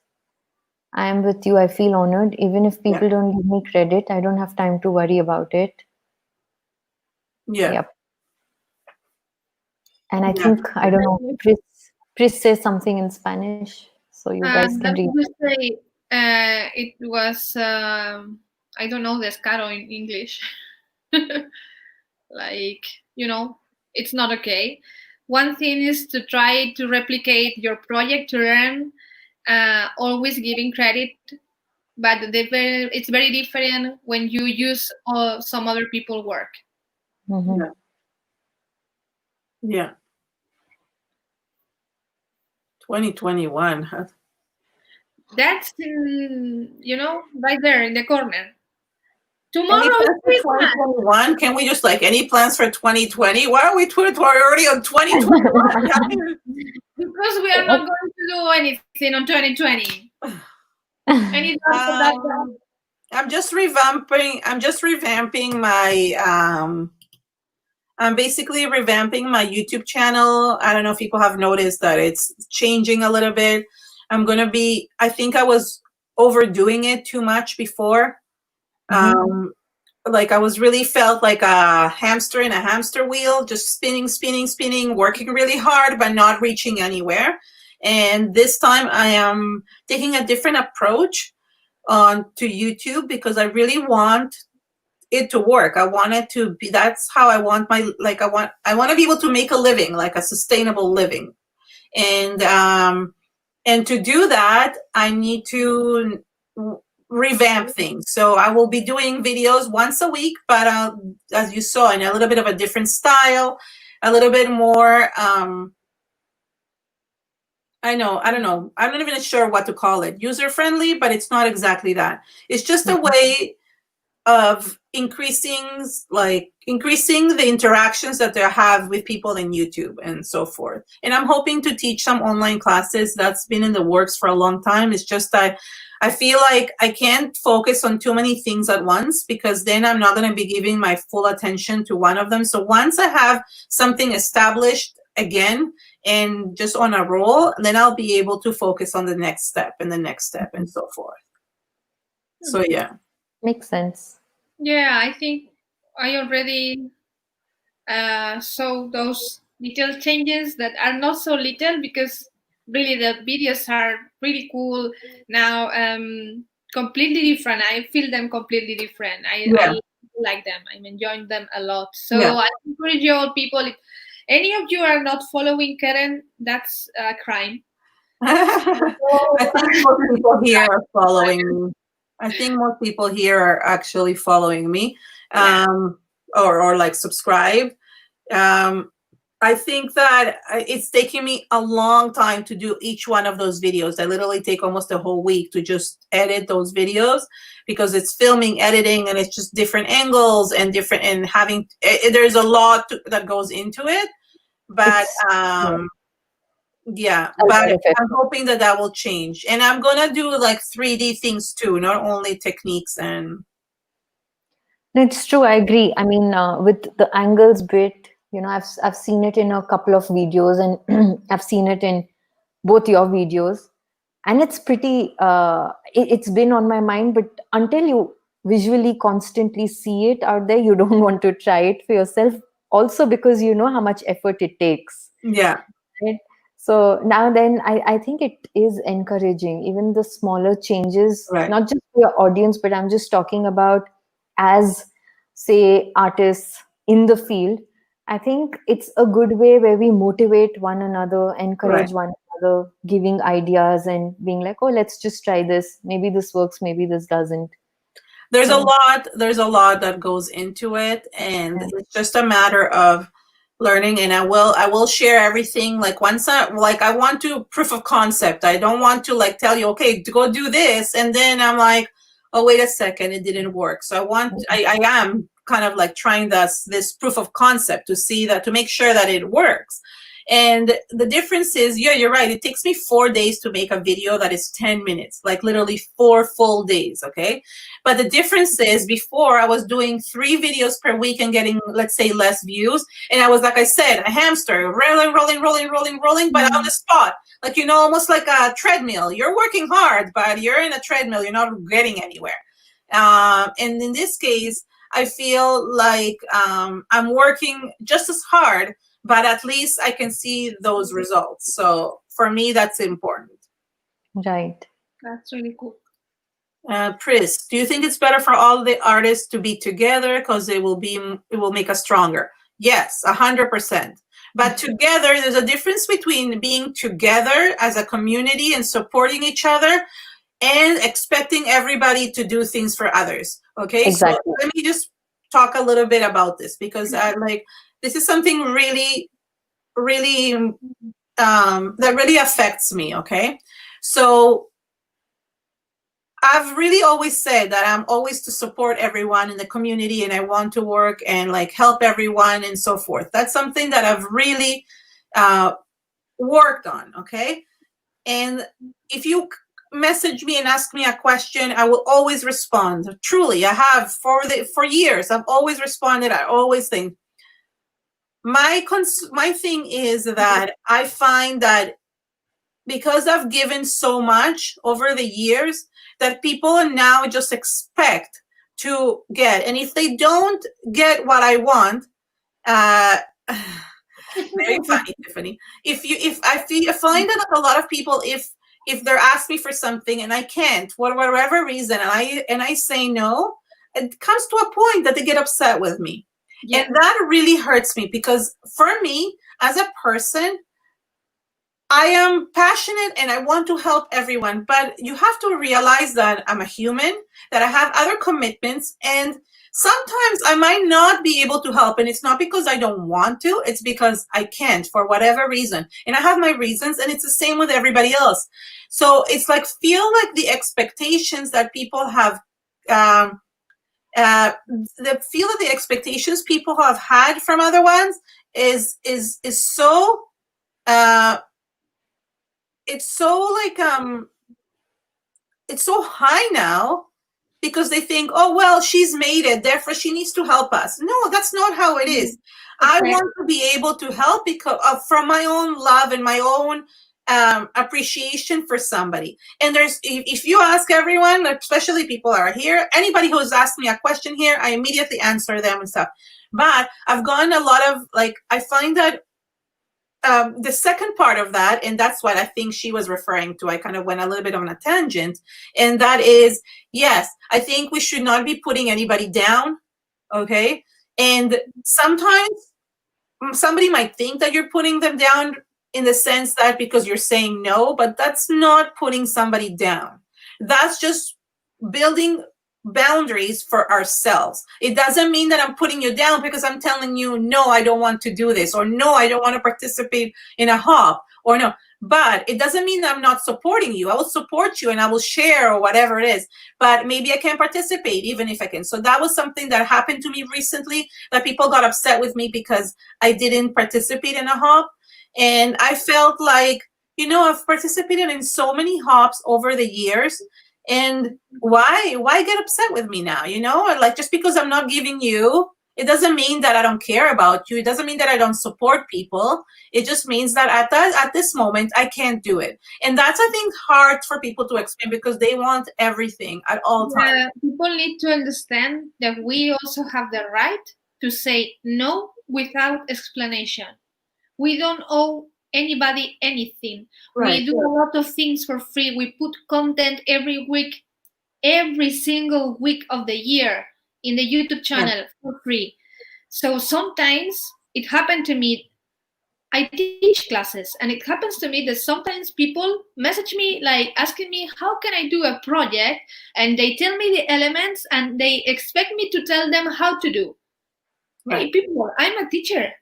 "I am with you. I feel honored. Even if people don't give me credit, I don't have time to worry about it." Yeah. Yep. And I think, I don't know, Chris says something in Spanish, so you guys can read. Say, it was, I don't know, descaro in English. Like, it's not okay. One thing is to try to replicate your project to earn, always giving credit, but it's very different when you use some other people's work. Yeah. 2021. That's right there in the corner. Tomorrow Any is plans for Christmas 2021? Can we just like any plans for 2020? Why are we already on 2021? because we are not going to do anything on 2020. Any thoughts for that? I'm just revamping my I'm basically revamping my YouTube channel. I don't know if people have noticed that it's changing a little bit. I think I was overdoing it too much before. Like I was really felt like a hamster in a hamster wheel, just spinning, spinning, spinning, working really hard, but not reaching anywhere. And this time I am taking a different approach on to YouTube because I really want it to work. I want it to be, that's how I want I want to be able to make a living, like a sustainable living. And to do that, I need to revamp things. So I will be doing videos once a week, but as you saw, in a little bit of a different style, a little bit more, I don't know. I'm not even sure what to call it. User friendly, but it's not exactly that. It's just a way of increasing the interactions that they have with people in YouTube and so forth. And I'm hoping to teach some online classes. That's been in the works for a long time. It's just that I feel like I can't focus on too many things at once because then I'm not going to be giving my full attention to one of them. So once I have something established again and just on a roll, then I'll be able to focus on the next step and the next step and so forth. So yeah. Makes sense. Yeah, I think I already saw those little changes that are not so little because really the videos are really cool now. Completely different. I feel them completely different. I like them. I'm enjoying them a lot. So I encourage you all people, if any of you are not following Keren, that's a crime. I think most people here are following me. I think most people here are actually following me, or like subscribe. I think that it's taking me a long time to do each one of those videos. I literally take almost a whole week to just edit those videos because it's filming, editing, and it's just different angles and different, and having, there's a lot that goes into it. But but I'm hoping that will change. And I'm going to do like 3D things too, not only techniques and. It's true. I agree. I mean, with the angles bit, I've seen it in a couple of videos, and I've seen it in both your videos, and it's pretty. It's been on my mind, but until you visually constantly see it out there, you don't want to try it for yourself. Also, because you know how much effort it takes. Yeah. Right? So now then, I think it is encouraging, even the smaller changes, not just for your audience, but I'm just talking about as, say, artists in the field. I think it's a good way where we motivate one another, encourage one another, giving ideas and being like, oh, let's just try this. Maybe this works, maybe this doesn't. There's a lot that goes into it, and it's just a matter of learning. And I will share everything. Like once I want to proof of concept. I don't want to like tell you, okay, to go do this, and then I'm like, oh, wait a second, it didn't work. So I am kind of like trying this proof of concept to make sure that it works. And the difference is, you're right. It takes me 4 days to make a video that is 10 minutes, like literally 4 full days. Okay. But the difference is, before I was doing 3 videos per week and getting, let's say, less views. And I was, like I said, a hamster, rolling, but on the spot, like, almost like a treadmill. You're working hard, but you're in a treadmill. You're not getting anywhere. And in this case, I feel like I'm working just as hard, but at least I can see those results. So for me, that's important. Right. That's really cool. Pris, do you think it's better for all the artists to be together because it will make us stronger? Yes, 100%. But together, there's a difference between being together as a community and supporting each other and expecting everybody to do things for others. Okay, exactly. So let me just talk a little bit about this, because this is something really, really that really affects me. Okay, so I've really always said that I'm always to support everyone in the community, and I want to work and like help everyone and so forth. That's something that I've really worked on. Okay. And if you message me and ask me a question, I will always respond. Truly, I have for years. I've always responded. I always think my thing is that I find that because I've given so much over the years, that people now just expect to get, and if they don't get what I want, very funny, Tiffany. If I find that a lot of people, if they're asked me for something and I can't, for whatever reason, and I say no, it comes to a point that they get upset with me. Yeah. And that really hurts me, because for me as a person, I am passionate and I want to help everyone, but you have to realize that I'm a human, that I have other commitments, and sometimes I might not be able to help, and it's not because I don't want to, it's because I can't for whatever reason. And I have my reasons, and it's the same with everybody else. So it's like, feel like the expectations that people have, feel that the expectations people have had from other ones is so, it's so like, it's so high now, because they think, oh, well, she's made it, therefore she needs to help us. No, that's not how it is. Okay. I want to be able to help because from my own love and my own appreciation for somebody. And there's, if you ask everyone, especially people are here, anybody who's asked me a question here, I immediately answer them and stuff. But I've gotten a lot of, like, I find that the second part of that, and that's what I think she was referring to, I kind of went a little bit on a tangent, and that is, yes, I think we should not be putting anybody down, okay? And sometimes somebody might think that you're putting them down in the sense that because you're saying no, but that's not putting somebody down. That's just building boundaries for ourselves. It doesn't mean that I'm putting you down because I'm telling you, no, I don't want to do this, or no, I don't want to participate in a hop, or no. But it doesn't mean that I'm not supporting you. I will support you and I will share or whatever it is. But maybe I can't participate even if I can. So that was something that happened to me recently, that people got upset with me because I didn't participate in a hop. And I felt like, you know, I've participated in so many hops over the years. And why get upset with me now? You know, like, just because I'm not giving you, it doesn't mean that I don't care about you. It doesn't mean that I don't support people. It just means that at this moment, I can't do it. And that's, I think, hard for people to explain, because they want everything at all times. People need to understand that we also have the right to say no without explanation. We don't owe anybody anything. Right. We do a lot of things for free. We put content every week, every single week of the year in the YouTube channel for free. So sometimes it happened to me, I teach classes, and it happens to me that sometimes people message me like asking me, how can I do a project? And they tell me the elements and they expect me to tell them how to do. Right. Hey, people, I'm a teacher.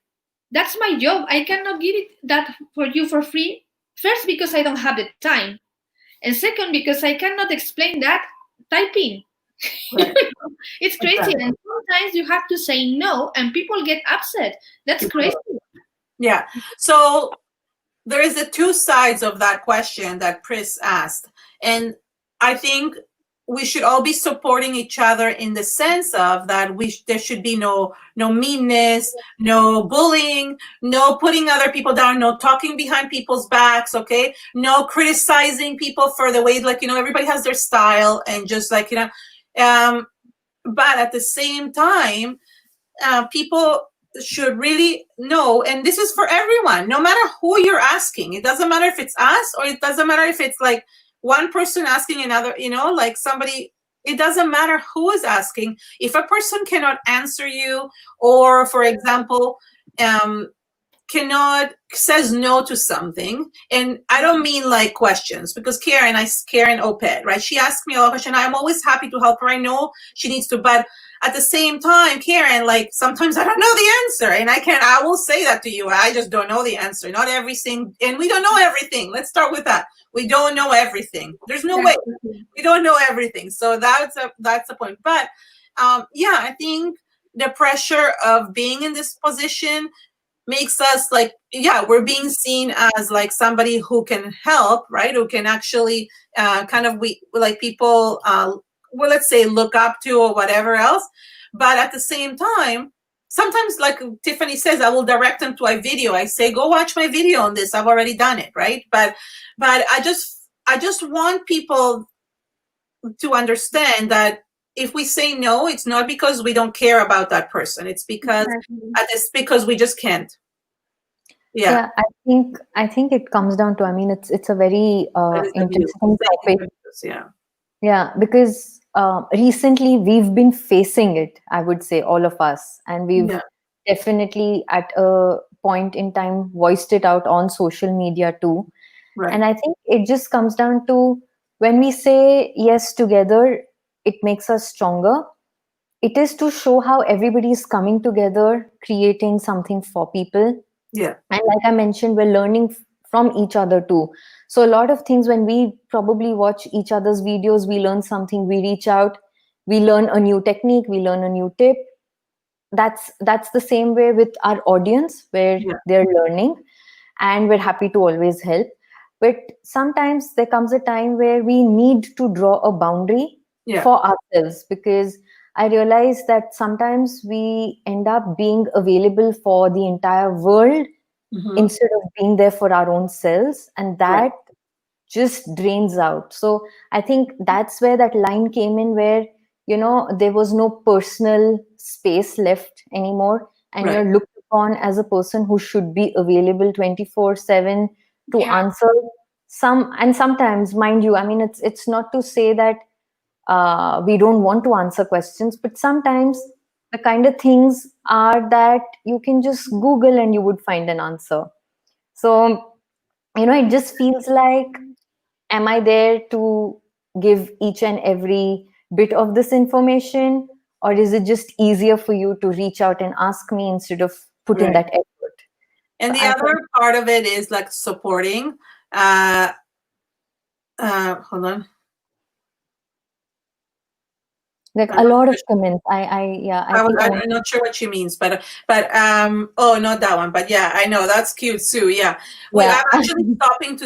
That's my job. I cannot give it that for you for free. First, because I don't have the time. And second, because I cannot explain that typing. Right. It's crazy. Exactly. And sometimes you have to say no and people get upset. That's crazy. Yeah. So there is the two sides of that question that Pris asked. And I think we should all be supporting each other in the sense of that there should be no meanness, no bullying, no putting other people down, no talking behind people's backs, okay? No criticizing people for the way, like, you know, everybody has their style, and just like, you know, but at the same time, people should really know, and this is for everyone, no matter who you're asking. It doesn't matter if it's us, or it doesn't matter if it's like one person asking another, you know, like somebody, it doesn't matter who is asking. If a person cannot answer you, or for example, says no to something, and I don't mean like questions, because Keren Opet, right? She asked me a lot of questions. I'm always happy to help her. I know she needs to, but at the same time, Keren, like sometimes I don't know the answer, and I will say that to you. I just don't know the answer. Not everything, and we don't know everything. Let's start with that. We don't know everything. There's no way we don't know everything. So that's a point. But yeah, I think the pressure of being in this position makes us like, yeah, we're being seen as like somebody who can help, right? Who can actually kind of, we like people, well, let's say look up to or whatever else. But at the same time, sometimes, like Tiffany says, I will direct them to a video. I say, go watch my video on this. I've already done it, right? But I just want people to understand that if we say no, it's not because we don't care about that person. It's because it's because we just can't. Yeah. I think it comes down to, I mean, it's a very interesting topic. Yeah, because recently we've been facing it, I would say, all of us, and we've definitely at a point in time voiced it out on social media too. Right. And I think it just comes down to, when we say yes together, it makes us stronger. It is to show how everybody is coming together, creating something for people. Yeah. And like I mentioned, we're learning from each other too. So a lot of things, when we probably watch each other's videos, we learn something, we reach out, we learn a new technique, we learn a new tip. That's the same way with our audience, where they're learning, and we're happy to always help. But sometimes there comes a time where we need to draw a boundary for ourselves, because I realize that sometimes we end up being available for the entire world instead of being there for our own selves, and that just drains out. So I think that's where that line came in, where, you know, there was no personal space left anymore, and you're looked upon as a person who should be available 24/7 to answer sometimes, mind you, I mean, it's not to say that we don't want to answer questions, but sometimes the kind of things are that you can just Google and you would find an answer. So, you know, it just feels like, am I there to give each and every bit of this information, or is it just easier for you to reach out and ask me instead of putting that effort? And the other part of it is like supporting. Hold on. Like a lot of comments. I'm not sure what she means, but oh, not that one, but yeah, I know, that's cute, Sue. Yeah. Well, I'm actually stopping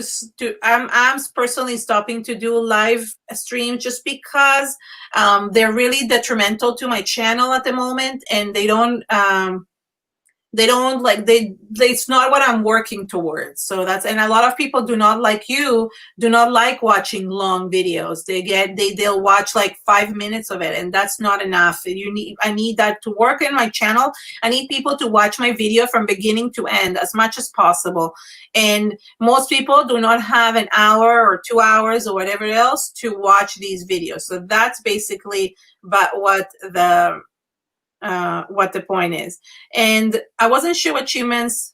I'm personally stopping to do live streams, just because they're really detrimental to my channel at the moment, and they don't like, it's not what I'm working towards. So and a lot of people do not like watching long videos. They'll watch like 5 minutes of it, and that's not enough. I need that to work in my channel. I need people to watch my video from beginning to end as much as possible. And most people do not have an hour or 2 hours or whatever else to watch these videos. So that's basically what the point is. And I wasn't sure what she means.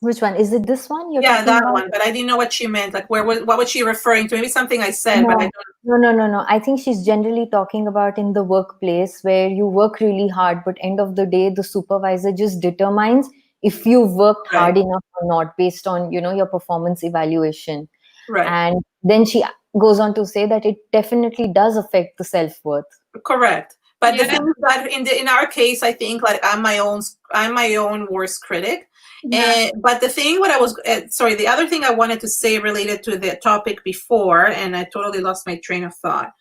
Which one? Is it this one? That about? One, but I didn't know what she meant. Like, what was she referring to? Maybe something I said, no, but I don't. No. I think she's generally talking about in the workplace, where you work really hard, but end of the day, the supervisor just determines if you worked hard enough or not, based on, you know, your performance evaluation. Right. And then she goes on to say that it definitely does affect the self-worth. Correct. But the thing is that in our case, I think, like, I'm my own worst critic. But the thing, the other thing I wanted to say related to the topic before, and I totally lost my train of thought.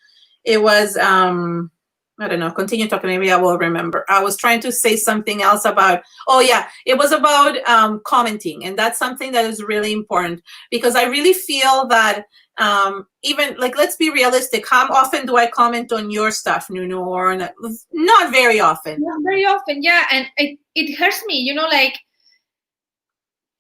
It was, I don't know, continue talking, maybe I will remember. I was trying to say something else about, it was about commenting. And that's something that is really important, because I really feel that even, like, let's be realistic. How often do I comment on your stuff, Nuno? Or not very often. Not very often, yeah. And it hurts me, you know, like,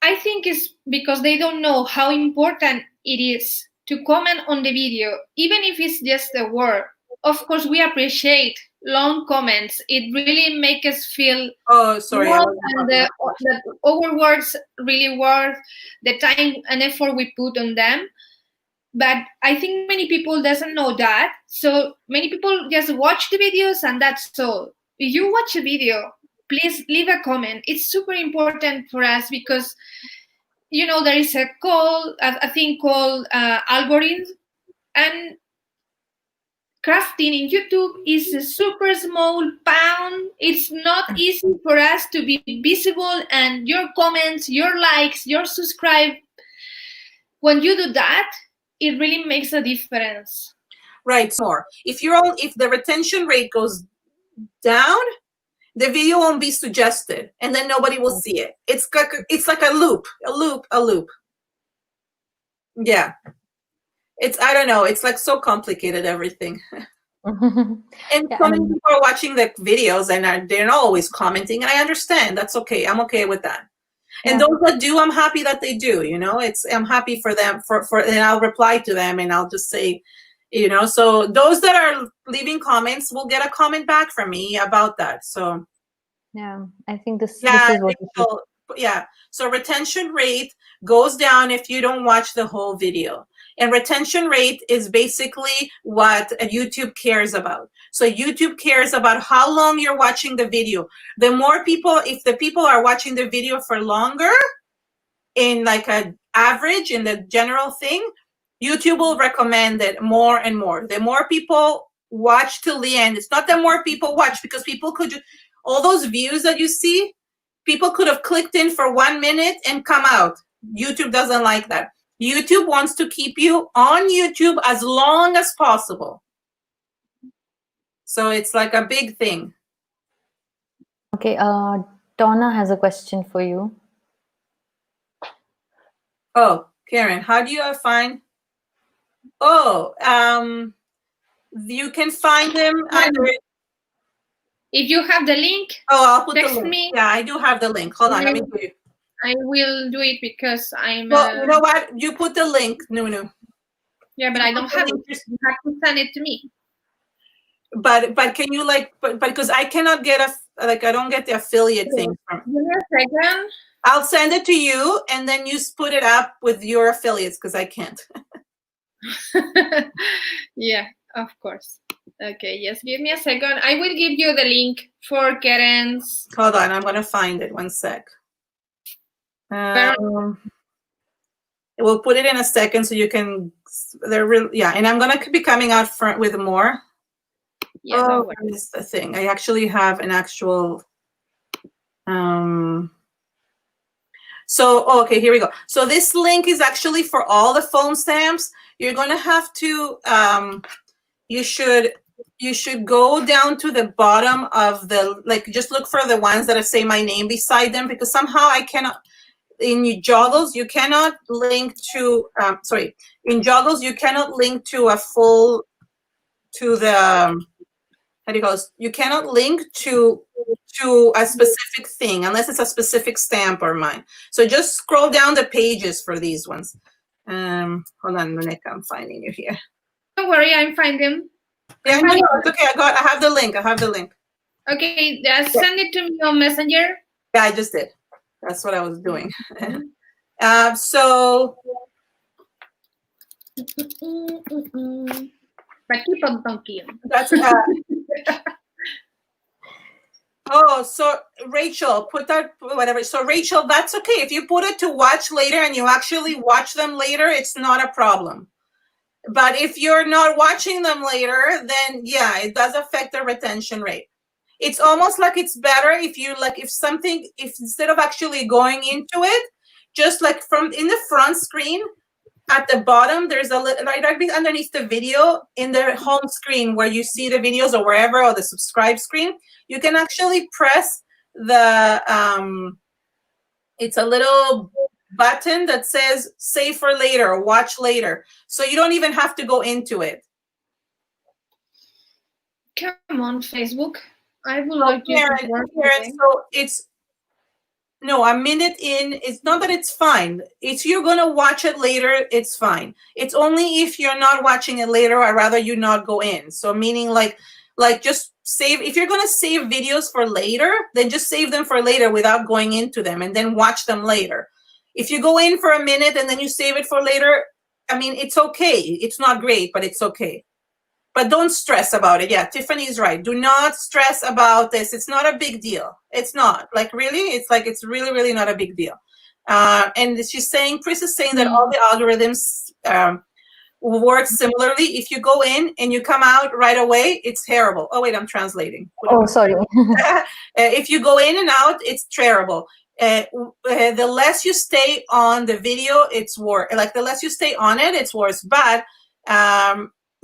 I think it's because they don't know how important it is to comment on the video, even if it's just a word. Of course, we appreciate long comments. It really makes us feel and our words really worth the time and effort we put on them. but I think many people doesn't know that. So many people just watch the videos and that's all. If you watch a video, please leave a comment. It's super important for us because there is a thing called algorithms, and crafting in YouTube is a super small pound. It's not easy for us to be visible, and your comments, your likes, your subscribe, when you do that, it really makes a difference. Right. More. If the retention rate goes down, the video won't be suggested, and then nobody will see it. It's like a loop. Yeah. I don't know. It's like so complicated, everything. And so many people are watching the videos and they're not always commenting, and I understand. That's okay. I'm okay with that. And those that do, I'm happy that they do. I'm happy for them. And I'll reply to them, and I'll just say, So those that are leaving comments will get a comment back from me about that. So yeah, I think this is what. So retention rate goes down if you don't watch the whole video. And retention rate is basically what YouTube cares about. So YouTube cares about how long you're watching the video. The more people, if the people are watching the video for longer, in like an average, in the general thing, YouTube will recommend it more and more. The more people watch till the end, it's not the more people watch, because people could, all those views that you see, people could have clicked in for 1 minute and come out. YouTube doesn't like that. YouTube wants to keep you on YouTube as long as possible. So it's like a big thing. Okay, Donna has a question for you. Oh, Keren, how do you find? Oh, you can find them either. If you have the link, I'll put text the link. me. Yeah, I do have the link. Hold on, let me do it. I will do it because I'm. Well, you know what? You put the link, Nunu. Yeah, but I don't have it. You have to send it to me. But can you but because I cannot get I don't get the affiliate thing from. Give me a second. I'll send it to you, and then you put it up with your affiliates, because I can't. Yeah, of course. Okay, yes, give me a second. I will give you the link for Keren's. Hold on, I'm gonna find it. 1 sec. We'll put it in a second so you can. And I'm gonna be coming out front with more. Yeah, what is the thing? I actually have an actual. Okay, here we go. So this link is actually for all the foam stamps. You're gonna have to. You should go down to the bottom of the, just look for the ones that say my name beside them, because somehow I cannot. In Joggles, you cannot link to. In Joggles, you cannot link to a full. To the. How do you call this? You cannot link to a specific thing unless it's a specific stamp or mine. So just scroll down the pages for these ones. Hold on, Monica, I'm finding you here. Don't worry, I'm finding. Yeah, no, it's okay. I have the link. Okay, send it to me on Messenger. Yeah, I just did. That's what I was doing. So. But keep on talking. That's so Rachel, put that whatever. So Rachel, that's okay. If you put it to watch later and you actually watch them later, it's not a problem. But if you're not watching them later, then yeah, it does affect the retention rate. It's almost like it's better if you if instead of actually going into it, just like from in the front screen, at the bottom, there's a little right underneath the video in the home screen where you see the videos or wherever, or the subscribe screen, you can actually press the, it's a little button that says save for later or watch later. So you don't even have to go into it. Come on, Facebook. I would like you to work. So it's, no, a minute in, it's not that it's fine. It's you're going to watch it later, it's fine. It's only if you're not watching it later, I'd rather you not go in. So meaning like just save, if you're going to save videos for later, then just save them for later without going into them and then watch them later. If you go in for a minute and then you save it for later, I mean, it's okay. It's not great, but it's okay. But don't stress about it. Yeah, Tiffany's right. Do not stress about this. It's not a big deal. It's not. Like, really? It's like, it's really, really not a big deal. And she's saying, Chris is saying that all the algorithms work similarly. If you go in and you come out right away, it's terrible. Oh, wait, I'm translating. Oh, sorry. If you go in and out, it's terrible. The less you stay on the video, it's worse. Like, the less you stay on it, it's worse. But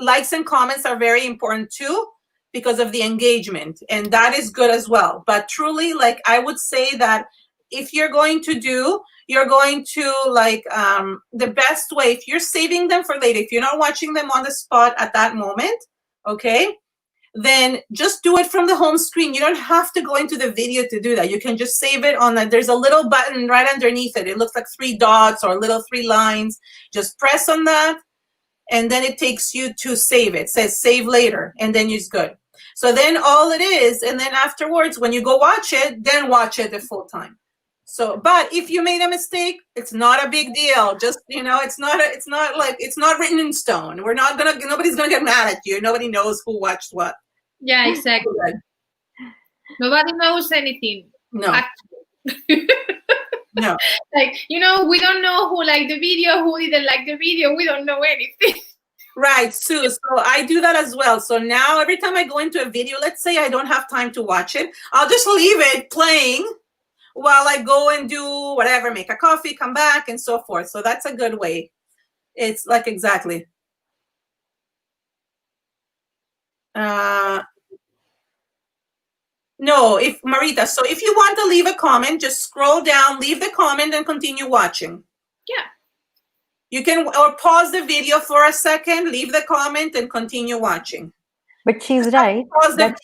likes and comments are very important too, because of the engagement, and that is good as well. But truly, like, I would say that if you're going to like, the best way, if you're saving them for later, if you're not watching them on the spot at that moment, okay, then just do it from the home screen. You don't have to go into the video to do that. You can just save it on there's a little button right underneath it. It looks like 3 dots or little 3 lines. Just press on that, and then it takes you to save it. It says save later, and then it's good. So then all it is, and then afterwards, when you go watch it, then watch it the full time. So, but if you made a mistake, it's not a big deal. Just, it's not written in stone. Nobody's gonna get mad at you. Nobody knows who watched what. Yeah, exactly. Nobody knows anything. No. No. Like, we don't know who liked the video, who didn't like the video. We don't know anything. Right, Sue. So I do that as well. So now every time I go into a video, let's say I don't have time to watch it, I'll just leave it playing while I go and do whatever, make a coffee, come back, and so forth. So that's a good way. It's like, exactly. No, if Marita, so if you want to leave a comment, just scroll down, leave the comment, and continue watching. Yeah. You can, or pause the video for a second, leave the comment, and continue watching. But she's right. But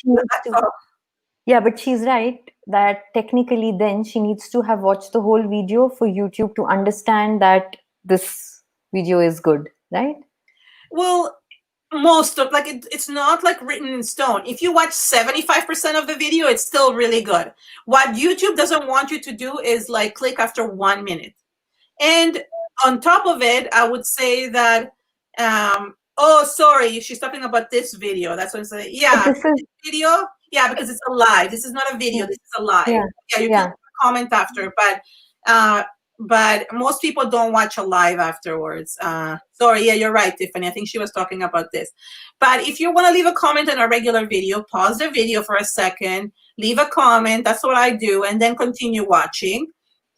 she's right that technically then she needs to have watched the whole video for YouTube to understand that this video is good, right? Well, most of, like, it's not like written in stone. If you watch 75% of the video, it's still really good. What YouTube doesn't want you to do is like click after 1 minute. And on top of it, I would say that, oh, sorry, she's talking about this video. That's what I'm saying. Yeah, this video. Yeah, because it's a live. This is not a video. This is a live. Yeah, you can comment after, but most people don't watch a live afterwards. Sorry, yeah, you're right, Tiffany. I think she was talking about this. But if you want to leave a comment on a regular video, pause the video for a second, leave a comment. That's what I do, and then continue watching.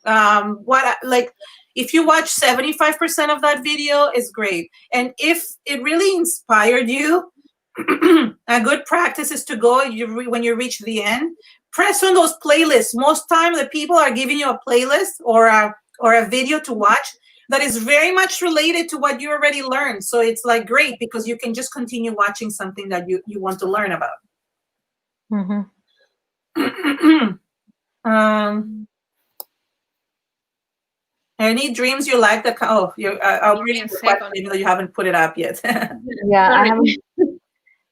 If you watch 75% of that video, is great. And if it really inspired you, a good practice is to go, when you reach the end, press on those playlists. Most time the people are giving you a playlist or a video to watch that is very much related to what you already learned. So it's like great, because you can just continue watching something that you want to learn about. Any dreams you like that? Oh, I'll read the question, even though you haven't put it up yet. Yeah, I haven't,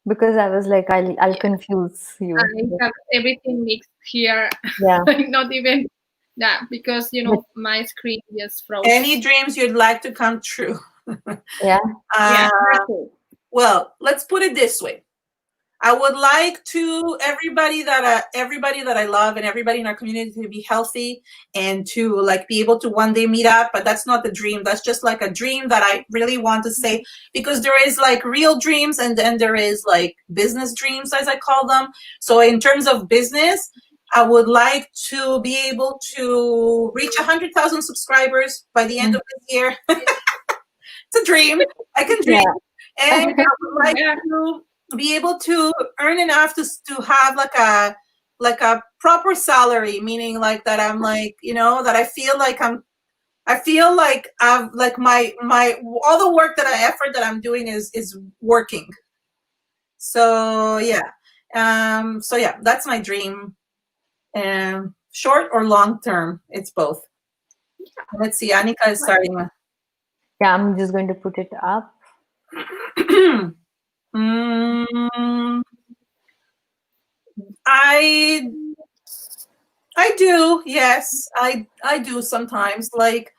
because I was like, I'll confuse you. I have everything mixed here. Yeah. Not even that, because my screen just froze. Any dreams you'd like to come true? Yeah. Well, let's put it this way. I would like to everybody that I love and everybody in our community to be healthy and to like be able to one day meet up. But that's not the dream. That's just like a dream that I really want to say, because there is like real dreams and then there is like business dreams, as I call them. So in terms of business, I would like to be able to reach 100,000 subscribers by the end of this year. It's a dream. I can dream. Yeah. And I would like to be able to earn enough to have like a proper salary, meaning like that I'm like, that I feel like I've like my all the work effort that I'm doing is working. So yeah. That's my dream. Short or long term, it's both. Let's see, Annika is starting. Yeah, I'm just going to put it up. I do, yes, I do sometimes. Like,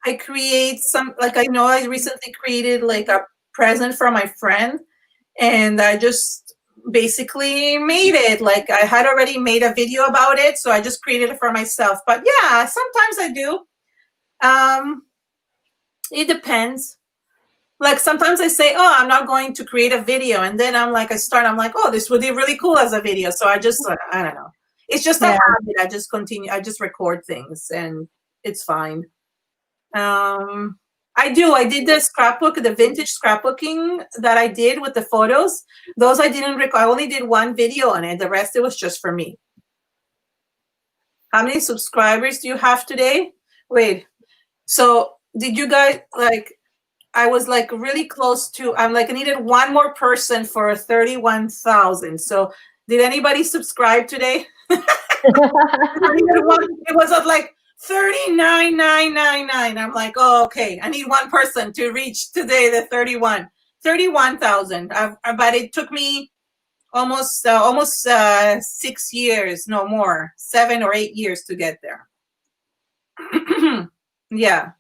I create some, like, I know I recently created like a present for my friend, and I just basically made it. Like, I had already made a video about it, so I just created it for myself. But yeah, sometimes I do. It depends. Like, sometimes I say, oh, I'm not going to create a video, and then I'm like, I'm like, oh, this would be really cool as a video. So I just, I don't know. It's just a habit. I just continue. I just record things, and it's fine. I did the scrapbook, the vintage scrapbooking that I did with the photos. Those I didn't record. I only did one video on it. The rest, it was just for me. How many subscribers do you have today? Wait. So did you guys, like, I was like really close to, I'm like, I needed one more person for 31,000. So did anybody subscribe today? It was at like 39,999. I'm like, oh, okay. I need one person to reach today the 31,000. But it took me almost 6 years, no more, 7 or 8 years to get there. Yeah.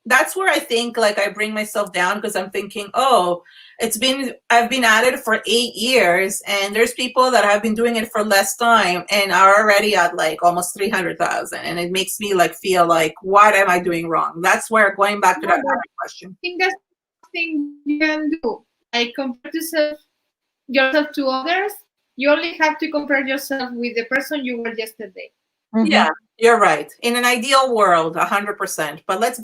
That's where I think, like, I bring myself down, because I'm thinking, oh, I've been at it for 8 years, and there's people that have been doing it for less time and are already at like almost 300,000, and it makes me like feel like, what am I doing wrong? That's where, going back to that other question. I think that's thing you can do. Like, compare yourself to others. You only have to compare yourself with the person you were yesterday. Mm-hmm. Yeah, you're right. In an ideal world, 100%. But let's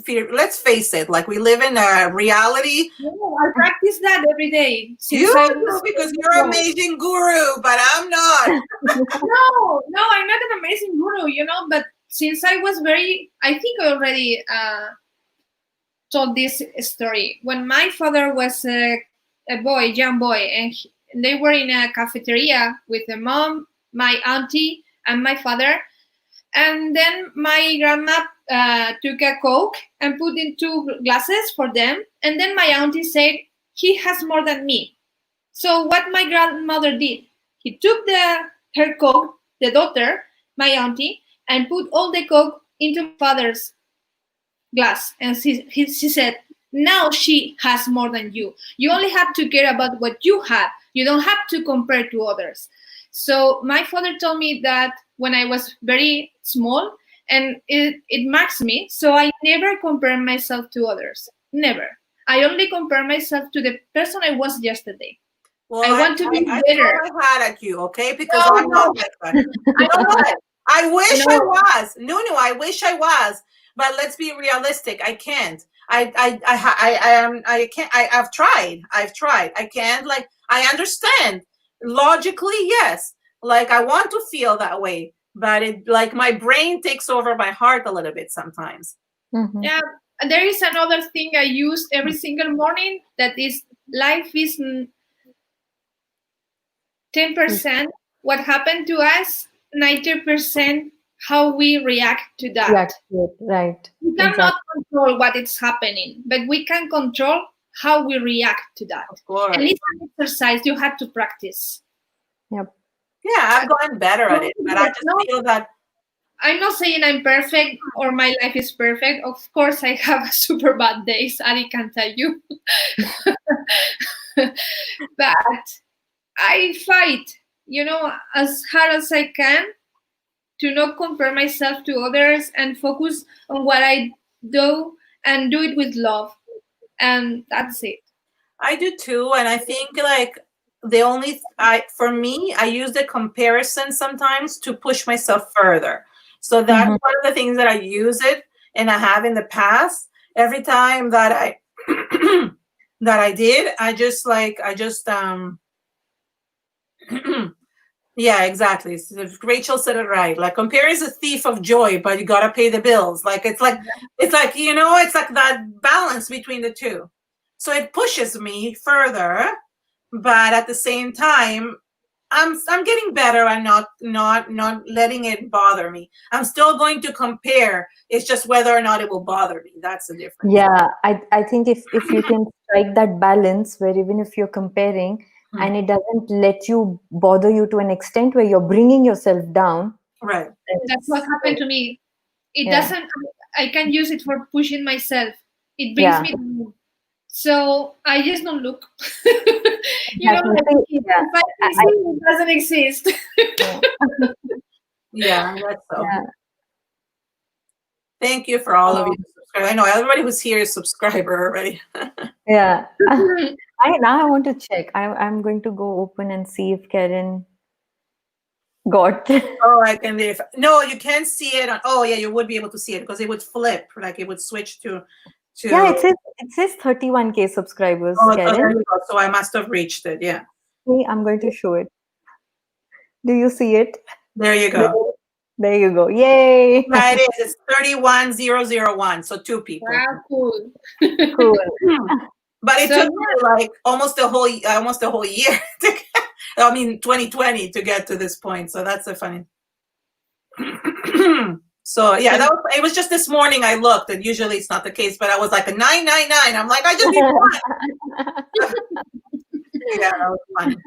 face it. Like, we live in a reality. No, I practice that every day. You do, because you're an amazing guru, but I'm not. No, I'm not an amazing guru, But since I was I think I already told this story. When my father was a young boy, and they were in a cafeteria with the mom, my auntie, and my father. And then my grandma took a Coke and put in 2 glasses for them. And then my auntie said, he has more than me. So what my grandmother did, he took her Coke, the daughter, my auntie, and put all the Coke into my father's glass. And she said, now she has more than you. You only have to care about what you have. You don't have to compare to others. So my father told me that when I was very small, and it marks me. So I never compare myself to others. Never. I only compare myself to the person I was yesterday. Well, I want to be better. I had at you, okay? Because I'm not like that. I wish I was. No, I wish I was. But let's be realistic. I can't. I can't. I've tried. I can't. Like, I understand. Logically, yes. Like, I want to feel that way, but it, like, my brain takes over my heart a little bit sometimes. Mm-hmm. Yeah, there is another thing I use every single morning, that is, life is 10% what happened to us, 90% how we react to that. Right. We cannot control what is happening, but we can control how we react to that. Of course. And it's an exercise you have to practice. Yep. Yeah, I've gotten better at it, but I just feel that. I'm not saying I'm perfect or my life is perfect. Of course, I have super bad days, Ari can tell you. But I fight, as hard as I can to not compare myself to others and focus on what I do and do it with love. And that's it. I do too. And I think, like, for me, I use the comparison sometimes to push myself further. So that's one of the things that I use it, and I have in the past. Every time that I did, yeah, exactly. So Rachel said it right. Like, compare is a thief of joy, but you gotta pay the bills. Like, it's like it's like that balance between the two. So it pushes me further, but at the same time, I'm getting better and not letting it bother me. I'm still going to compare. It's just whether or not it will bother me. That's the difference. Yeah, I think if you can strike that balance where even if you're comparing and it doesn't let you bother you to an extent where you're bringing yourself down. Right. That's what happened to me. It doesn't. I can use it for pushing myself. It brings me down. So I just don't look. You know, like, if I can see, it doesn't exist. Yeah, that's so. Yeah. Thank you for all of you. I know everybody who's here is subscriber already. Yeah. I want to check. I'm going to go open and see if Keren got. Oh, I can. No, you can't see it. Oh, yeah, you would be able to see it because it would flip, like it would switch to. Yeah, it says 31K subscribers, Oh, Keren. there you go. So I must have reached it. Yeah. See, I'm going to show it. Do you see it? There you go. There you go. Yay! Yeah, it is. It's 31,001. So 2 people. Wow, cool. Cool. But it took me like almost a whole year. I mean, 2020 to get to this point. So that's a funny. So yeah, it was just this morning I looked, and usually it's not the case, but I was like a 999. I'm like, I just need one. Yeah, that was fun.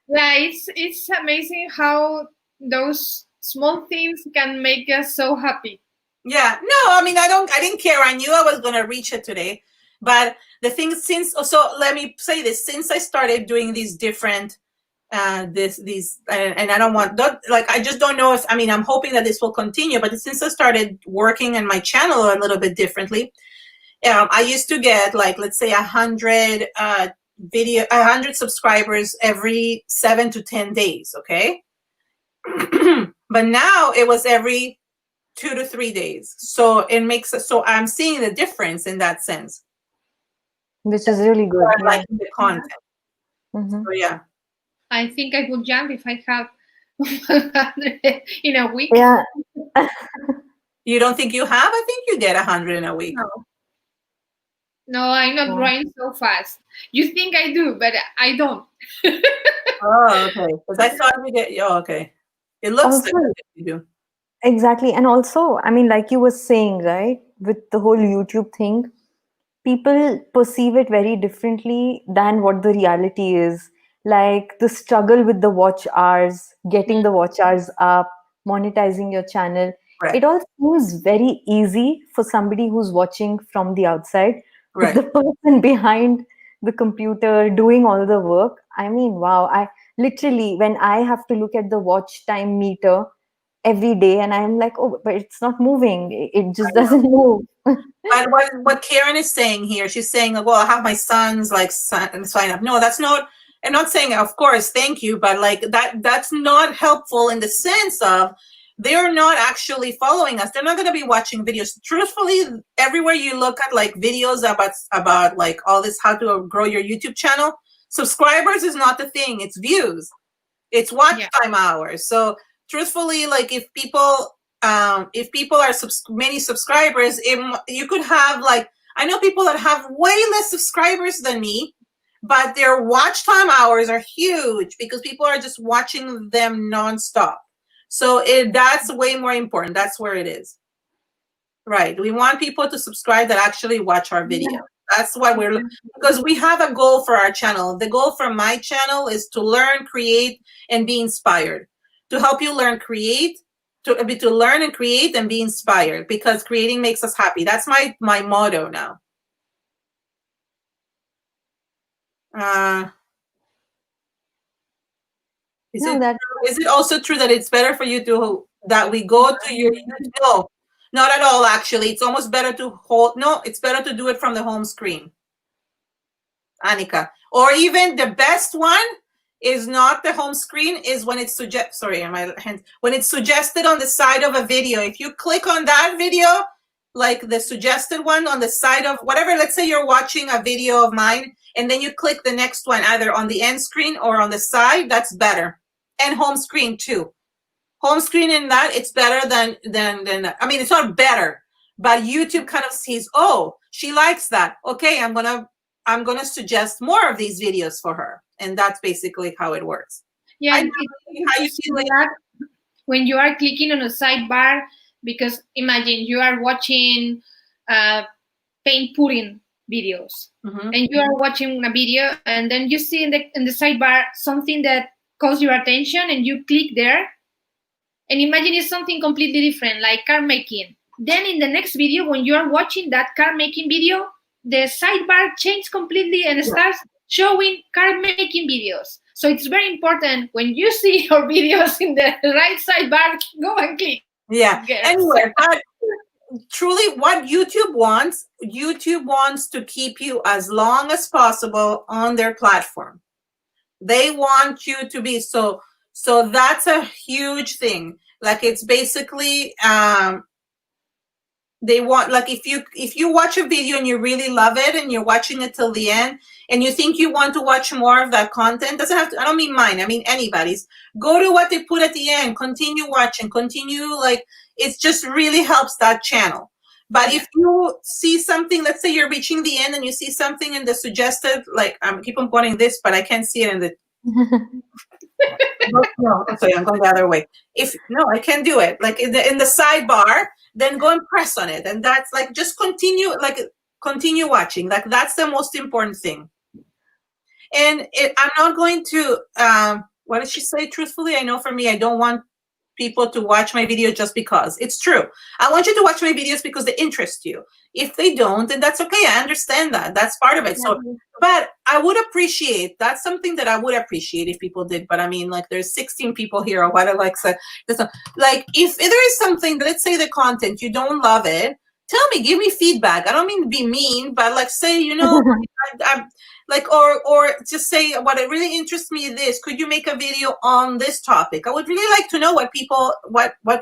Yeah, it's amazing how those small things can make us so happy. Yeah, no, I mean, I didn't care. I knew I was gonna reach it today, but the thing so let me say this: since I started doing these different, and I don't want I just don't know if I'm hoping that this will continue. But since I started working on my channel a little bit differently, I used to get let's say 100 100 subscribers every 7 to 10 days. Okay, but now it was every 2 to 3 days. So it makes so I'm seeing the difference in that sense, which is really good. I like the content. Mm-hmm. So yeah, I think I would jump if I have 100 in a week. Yeah. You don't think you have? I think you get 100 in a week. No, I'm not growing so fast. You think I do, but I don't. Oh, okay. Because I thought we did. Oh, okay. It looks like you do. Exactly. And also, like you were saying, right, with the whole YouTube thing, people perceive it very differently than what the reality is. Like the struggle with the watch hours, getting the watch hours up, monetizing your channel. Right. It all seems very easy for somebody who's watching from the outside. Right. But the person behind the computer doing all the work, wow. I literally, when I have to look at the watch time meter every day, and I'm like, oh, but it's not moving. It just doesn't move. But what Keren is saying here, she's saying, well, I have my sons sign up. No, that's not. I'm not saying, of course, thank you, but that's not helpful in the sense of they're not actually following us. They're not going to be watching videos. Truthfully, everywhere you look at videos about all this, how to grow your YouTube channel, subscribers is not the thing. It's views. It's watch time hours. So truthfully, if people are many subscribers, you could have I know people that have way less subscribers than me, but their watch time hours are huge because people are just watching them nonstop. So that's way more important. That's where it is. Right. We want people to subscribe that actually watch our video. Yeah. That's what we're looking, because we have a goal for our channel. The goal for my channel is to learn, create, and be inspired. To help you learn, create, to learn and create and be inspired, because creating makes us happy. That's my motto now. Is it also true that it's better for you that we go to your no, not at all, actually. It's almost better to it's better to do it from the home screen, Annika. Or even the best one is not the home screen, is when it's when it's suggested on the side of a video. If you click on that video, like the suggested one on the side of whatever, let's say you're watching a video of mine, and then you click the next one either on the end screen or on the side, that's better. And home screen too. Home screen in that, it's better than it's not better, but YouTube kind of sees, oh, she likes that. Okay, I'm gonna suggest more of these videos for her. And that's basically how it works. Yeah, how you see that when you are clicking on a sidebar, because imagine you are watching paint pouring videos, and you are watching a video, and then you see in the sidebar something that calls your attention, and you click there, and imagine it's something completely different, like car making. then in the next video, when you are watching that card making video, the sidebar changes completely and starts showing card making videos. So it's very important when you see your videos in the right sidebar, go and click. Yeah. Anyway, but truly what YouTube wants to keep you as long as possible on their platform. They want you to be so that's a huge thing. Like it's basically they want, like if you watch a video and you really love it and you're watching it till the end and you think you want to watch more of that content, doesn't have to, I don't mean mine, I mean anybody's, go to what they put at the end, continue watching, continue, like it just really helps that channel. But if you see something, let's say you're reaching the end and you see something in the suggested, like I keep on pointing this, but I can't see it in the no, sorry, I'm going the other way. I can do it. Like in the sidebar, then go and press on it, and that's like just continue watching. Like that's the most important thing. And I'm not going to. What did she say? Truthfully, I know for me, I don't want people to watch my video just because. It's true. I want you to watch my videos because they interest you. If they don't, then that's okay. I understand that. That's part of it. So, but I would appreciate, that's something that I would appreciate if people did. But I mean, like there's 16 people here or what Alexa, like if there is something, let's say the content, you don't love it, tell me, give me feedback. I don't mean to be mean, but like say, I'm like, or just say what it really interests me is this. Could you make a video on this topic? I would really like to know what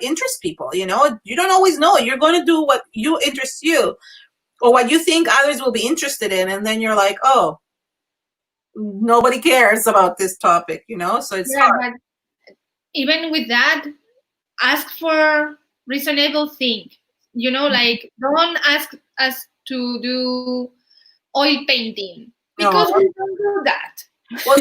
interests people. You don't always know. You're going to do what interests you, or what you think others will be interested in, and then you're like, oh, nobody cares about this topic. So it's hard. But even with that, ask for reasonable thing. Like don't ask us to do oil painting. Because we don't do that. Well,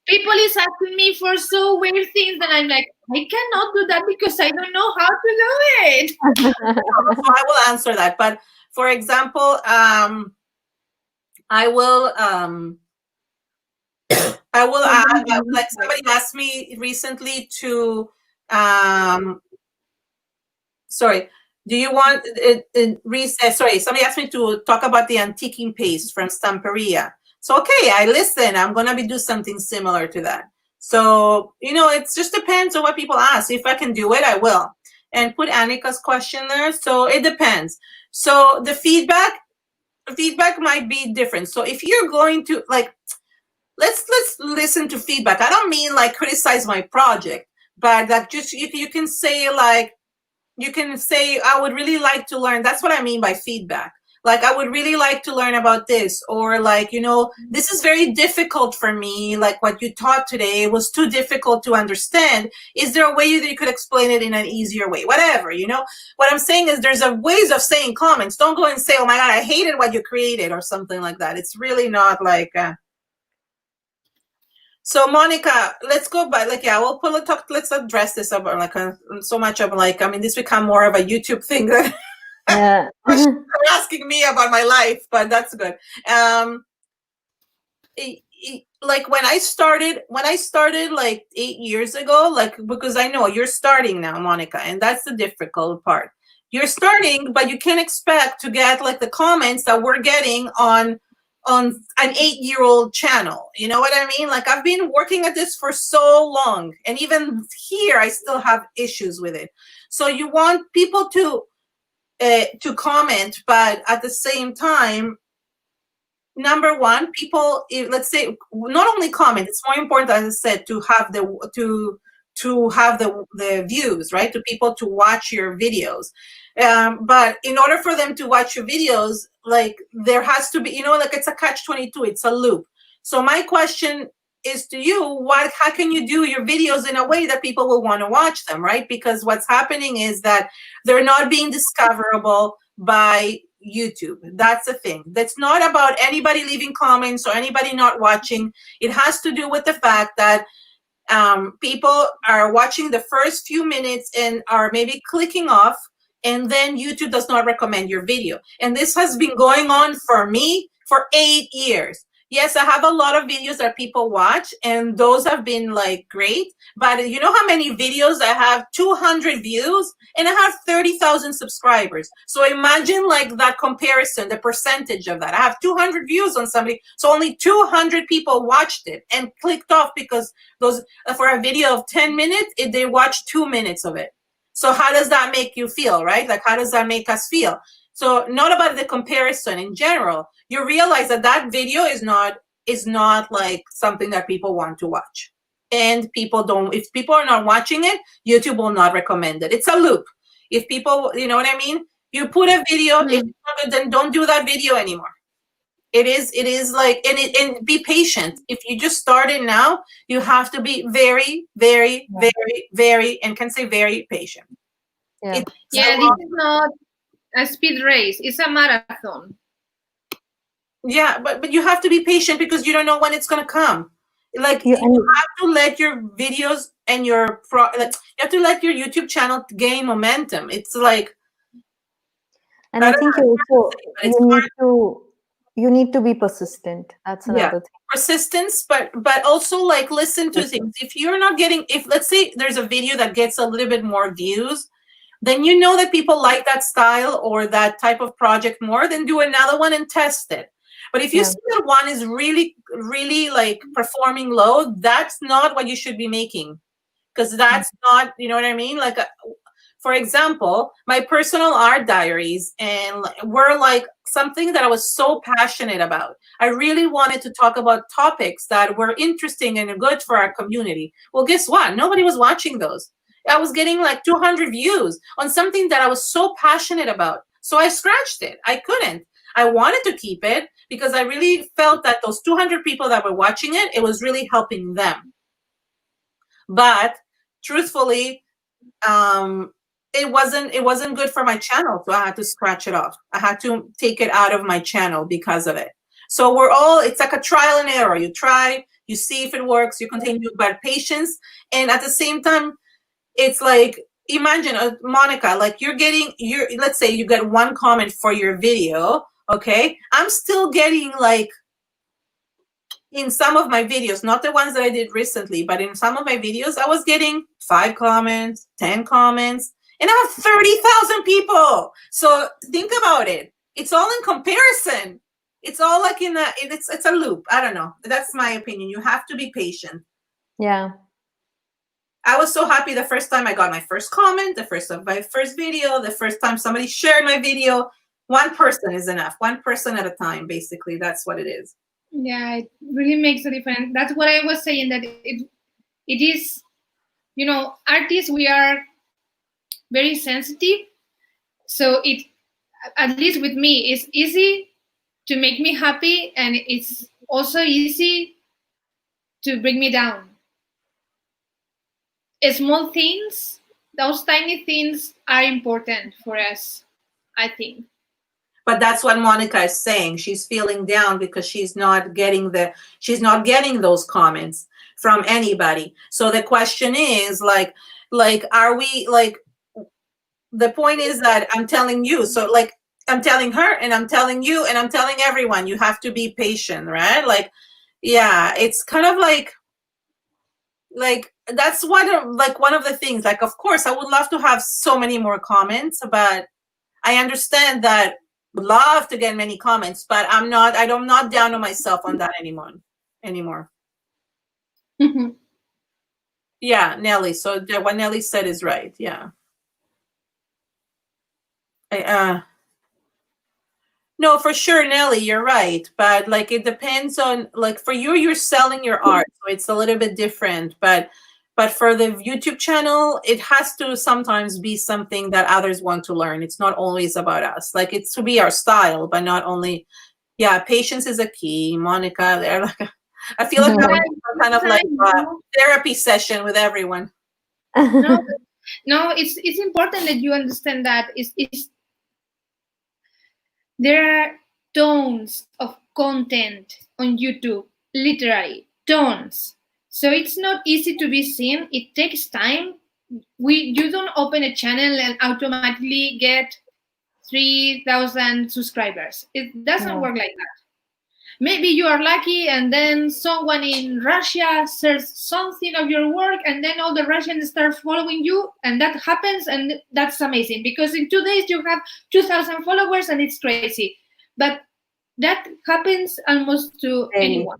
people is asking me for so weird things, and I'm like, I cannot do that because I don't know how to do it. So I will answer that. But for example, I will like somebody asked me recently to sorry. Do you want sorry, somebody asked me to talk about the antiquing paste from Stamperia. So okay, I listen. I'm gonna do something similar to that. So it just depends on what people ask. If I can do it, I will. And put Annika's question there. So it depends. So the feedback might be different. So if you're going to let's listen to feedback. I don't mean like criticize my project, but like just you can say I would really like to learn. That's what I mean by feedback. Like, I would really like to learn about this, or like, this is very difficult for me. Like what you taught today was too difficult to understand. Is there a way that you could explain it in an easier way? Whatever, what I'm saying is there's ways of saying comments. Don't go and say, oh my God, I hated what you created or something like that. It's really not like, So Monica, let's go by we'll pull a talk. Let's address this about so much of this become more of a YouTube thing than asking me about my life, but that's good. Like when I started like 8 years ago, because I know you're starting now, Monica, and that's the difficult part. You're starting, but you can't expect to get like the comments that we're getting on an 8-year-old channel. You know what I mean? Like I've been working at this for so long, and even here I still have issues with it. So you want people to comment, but at the same time, number one, people, let's say, not only comment, it's more important, as I said, to have the views, right? To people to watch your videos. But in order for them to watch your videos, like there has to be, like it's a catch-22, it's a loop. So my question is to you, how can you do your videos in a way that people will want to watch them, right? Because what's happening is that they're not being discoverable by YouTube. That's the thing. That's not about anybody leaving comments or anybody not watching. It has to do with the fact that people are watching the first few minutes and are maybe clicking off, and then YouTube does not recommend your video. And this has been going on for me for 8 years. yes, I have a lot of videos that people watch, and those have been like great. But you know how many videos I have? 200 views, and I have 30,000 subscribers. So imagine like that comparison, the percentage of that. I have 200 views on somebody, so only 200 people watched it and clicked off because those for a video of 10 minutes, they watched 2 minutes of it. So how does that make you feel, right? Like, how does that make us feel? So not about the comparison in general. You realize that that video is not like something that people want to watch. And if people are not watching it, YouTube will not recommend it. It's a loop. If people, you know what I mean? You put a video, if it's not good, then don't do that video anymore. It is like, and be patient. If you just started now, you have to be very, very, very, very, and can say very patient. Yeah. This is not a speed race, it's a marathon. Yeah, but you have to be patient because you don't know when it's going to come. Like, you have to let your videos and you have to let your YouTube channel gain momentum. It's like, and I think you need to be persistent. That's another thing. Persistence, but also like listen to things. If you're not getting, if let's say there's a video that gets a little bit more views, then you know that people like that style or that type of project more, then do another one and test it. But if you see that one is really, really like performing low, that's not what you should be making. Because that's not, you know what I mean? Like, for example, my personal art diaries and were like something that I was so passionate about. I really wanted to talk about topics that were interesting and good for our community. Well, guess what? Nobody was watching those. I was getting like 200 views on something that I was so passionate about. So I scratched it. I couldn't. I wanted to keep it because I really felt that those 200 people that were watching it, it was really helping them. But truthfully, it wasn't good for my channel, so I had to scratch it off. I had to take it out of my channel because of it. So it's like a trial and error. You try, you see if it works, you continue, but patience. And at the same time, it's like, imagine, Monica, like let's say you get one comment for your video, okay? I'm still getting like, in some of my videos, not the ones that I did recently, but in some of my videos, I was getting 5 comments, 10 comments, and I have 30,000 people. So think about it. It's all in comparison. It's all like it's a loop. I don't know. That's my opinion. You have to be patient. Yeah. I was so happy the first time I got my first comment, my first video, the first time somebody shared my video. One person is enough. One person at a time, basically. That's what it is. Yeah, it really makes a difference. That's what I was saying, that it is, you know, artists, we are very sensitive. So it, at least with me, it's easy to make me happy, and it's also easy to bring me down. Small things, those tiny things are important for us, I think. But that's what Monica is saying. She's feeling down because she's not getting those comments from anybody. So the question is like, are we like, the point is that I'm telling you, so like I'm telling her and I'm telling you and I'm telling everyone, you have to be patient, right? Like, yeah, it's kind of like that's one of the things. Like, of course, I would love to have so many more comments, but I understand that. Would love to get many comments, but I'm not down on myself on that anymore. Yeah, Nelly. So what Nelly said is right. Yeah. No, for sure, Nelly, you're right. But like, it depends on, like, for you're selling your art, so it's a little bit different. But for the YouTube channel, it has to sometimes be something that others want to learn. It's not always about us. Like, it's to be our style, but not only. Yeah, patience is a key, Monica. They're like, I feel like I'm kind of like a therapy session with everyone. No, it's important that you understand that there are tons of content on YouTube, literally tons. So it's not easy to be seen. It takes time. You don't open a channel and automatically get 3,000 subscribers. It doesn't work like that. maybe you are lucky and then someone in Russia searches something of your work and then all the Russians start following you, and that happens, and that's amazing because in 2 days you have 2,000 followers and it's crazy. But that happens almost to anyone.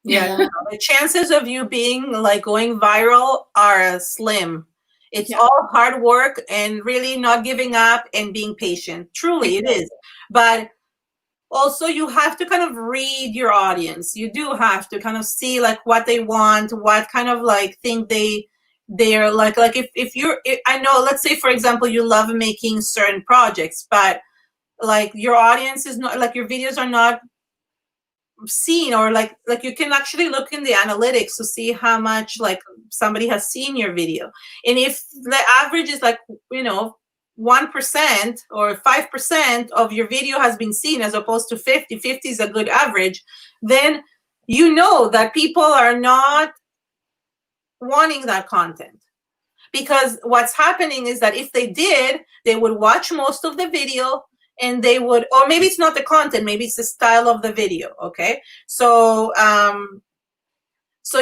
Yeah. The chances of you being like going viral are slim. It's all hard work and really not giving up and being patient. Truly, it is. But also you have to kind of read your audience. You do have to kind of see like what they want, what kind of like thing they're like if you're, I know, let's say for example you love making certain projects, but like your audience is not, like your videos are not seen, or like you can actually look in the analytics to see how much like somebody has seen your video, and if the average is like 1% or 5% of your video has been seen as opposed to 50 is a good average, then you know that people are not wanting that content. Because what's happening is that if they did, they would watch most of the video, and they would, or maybe it's not the content, maybe it's the style of the video. Okay. So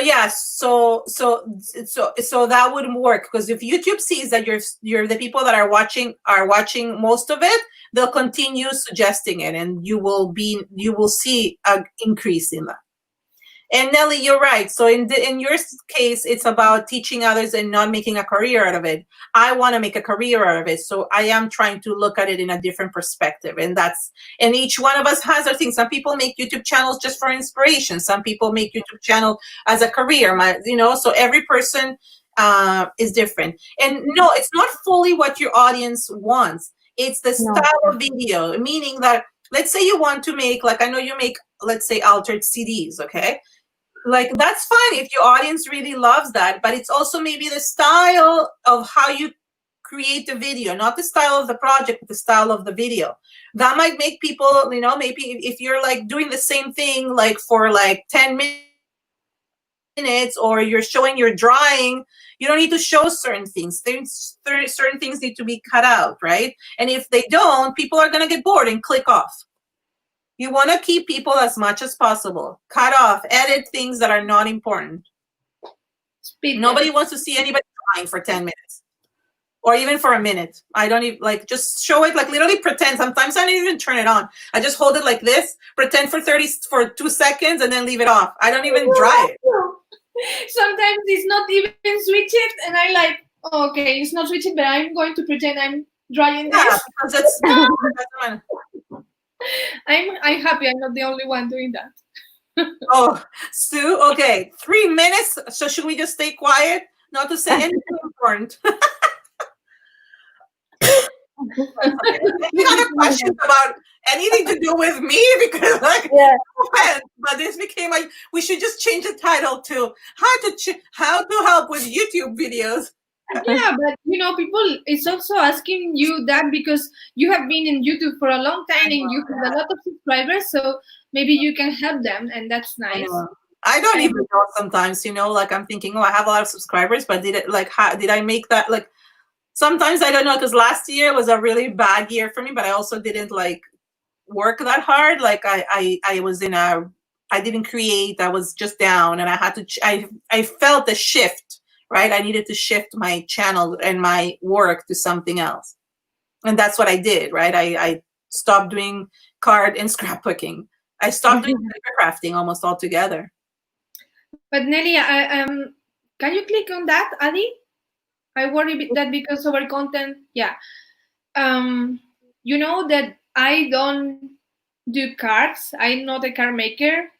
yeah, so that wouldn't work, because if YouTube sees that you're the people that are watching most of it, they'll continue suggesting it, and you will see an increase in that. And Nelly, you're right. So in your case, it's about teaching others and not making a career out of it. I want to make a career out of it. So I am trying to look at it in a different perspective. And each one of us has our things. Some people make YouTube channels just for inspiration. Some people make YouTube channel as a career, so every person is different. And no, it's not fully what your audience wants. It's the style of video, meaning that, let's say you want to make, like, I know you make, let's say, altered CDs, okay? Like, that's fine if your audience really loves that, but it's also maybe the style of how you create the video, not the style of the project, but the style of the video. That might make people, maybe if you're like doing the same thing like for like 10 minutes, or you're showing your drawing, you don't need to show certain things. Certain things need to be cut out, right? And if they don't, people are going to get bored and click off. You want to keep people as much as possible. Cut off, edit things that are not important. Nobody wants to see anybody drawing for 10 minutes or even for a minute. I don't even, like, just show it, like literally pretend. Sometimes I don't even turn it on. I just hold it like this, pretend for 2 seconds, and then leave it off. I don't even dry it. Sometimes it's not even switched, and I like, oh, okay, it's not switched, but I'm going to pretend I'm drying this. Yeah, because it's I'm happy I'm not the only one doing that. Oh, Sue, okay, 3 minutes. So should we just stay quiet? Not to say anything important. You got questions about anything to do with me? Because but this became like, we should just change the title to how to help with YouTube videos. Yeah, but people is also asking you that because you have been in YouTube for a long time and you have a lot of subscribers, so maybe you can help them, and that's nice. I don't even know sometimes, like I'm thinking, I have a lot of subscribers, but did I make that, like, sometimes I don't know, because last year was a really bad year for me, but I also didn't like work that hard. Like I was I didn't create, I was just down, and I had to, I felt a shift. Right, I needed to shift my channel and my work to something else, and that's what I did. Right, I stopped doing card and scrapbooking. I stopped doing paper crafting almost altogether. But Nelly, can you click on that, Adi? I worry that because of our content, you know that I don't do cards. I'm not a card maker.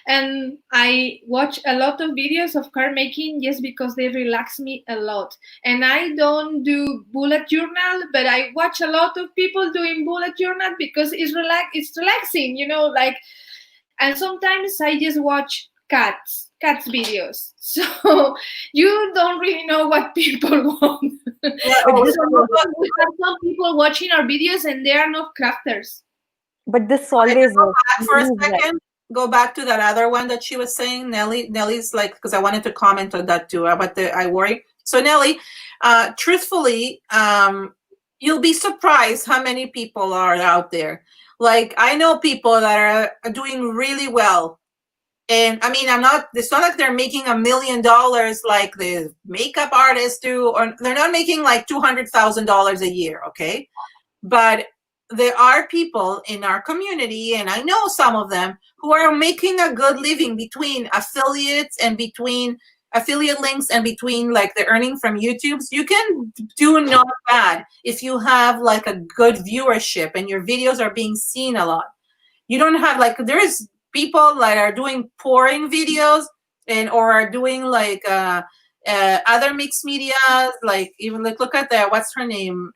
And I watch a lot of videos of card making just because they relax me a lot. And I don't do bullet journal, but I watch a lot of people doing bullet journal because it's relaxing, like. And sometimes I just watch cats videos. So you don't really know what people want. Some people watching our videos and they are not crafters. But this always works. For a second, go back to that other one that she was saying. Nelly's like, because I wanted to comment on that too about I worry. So Nelly, truthfully, you'll be surprised how many people are out there. Like, I know people that are doing really well. And I mean, it's not like they're making $1 million like the makeup artists do, or they're not making like $200,000 a year. Okay. But there are people in our community, and I know some of them, who are making a good living between affiliates and between affiliate links and between like the earning from YouTube. You can do not bad if you have like a good viewership and your videos are being seen a lot. You don't have like, there's people that are doing pouring videos and or are doing like other mixed media, like even like look at that, what's her name,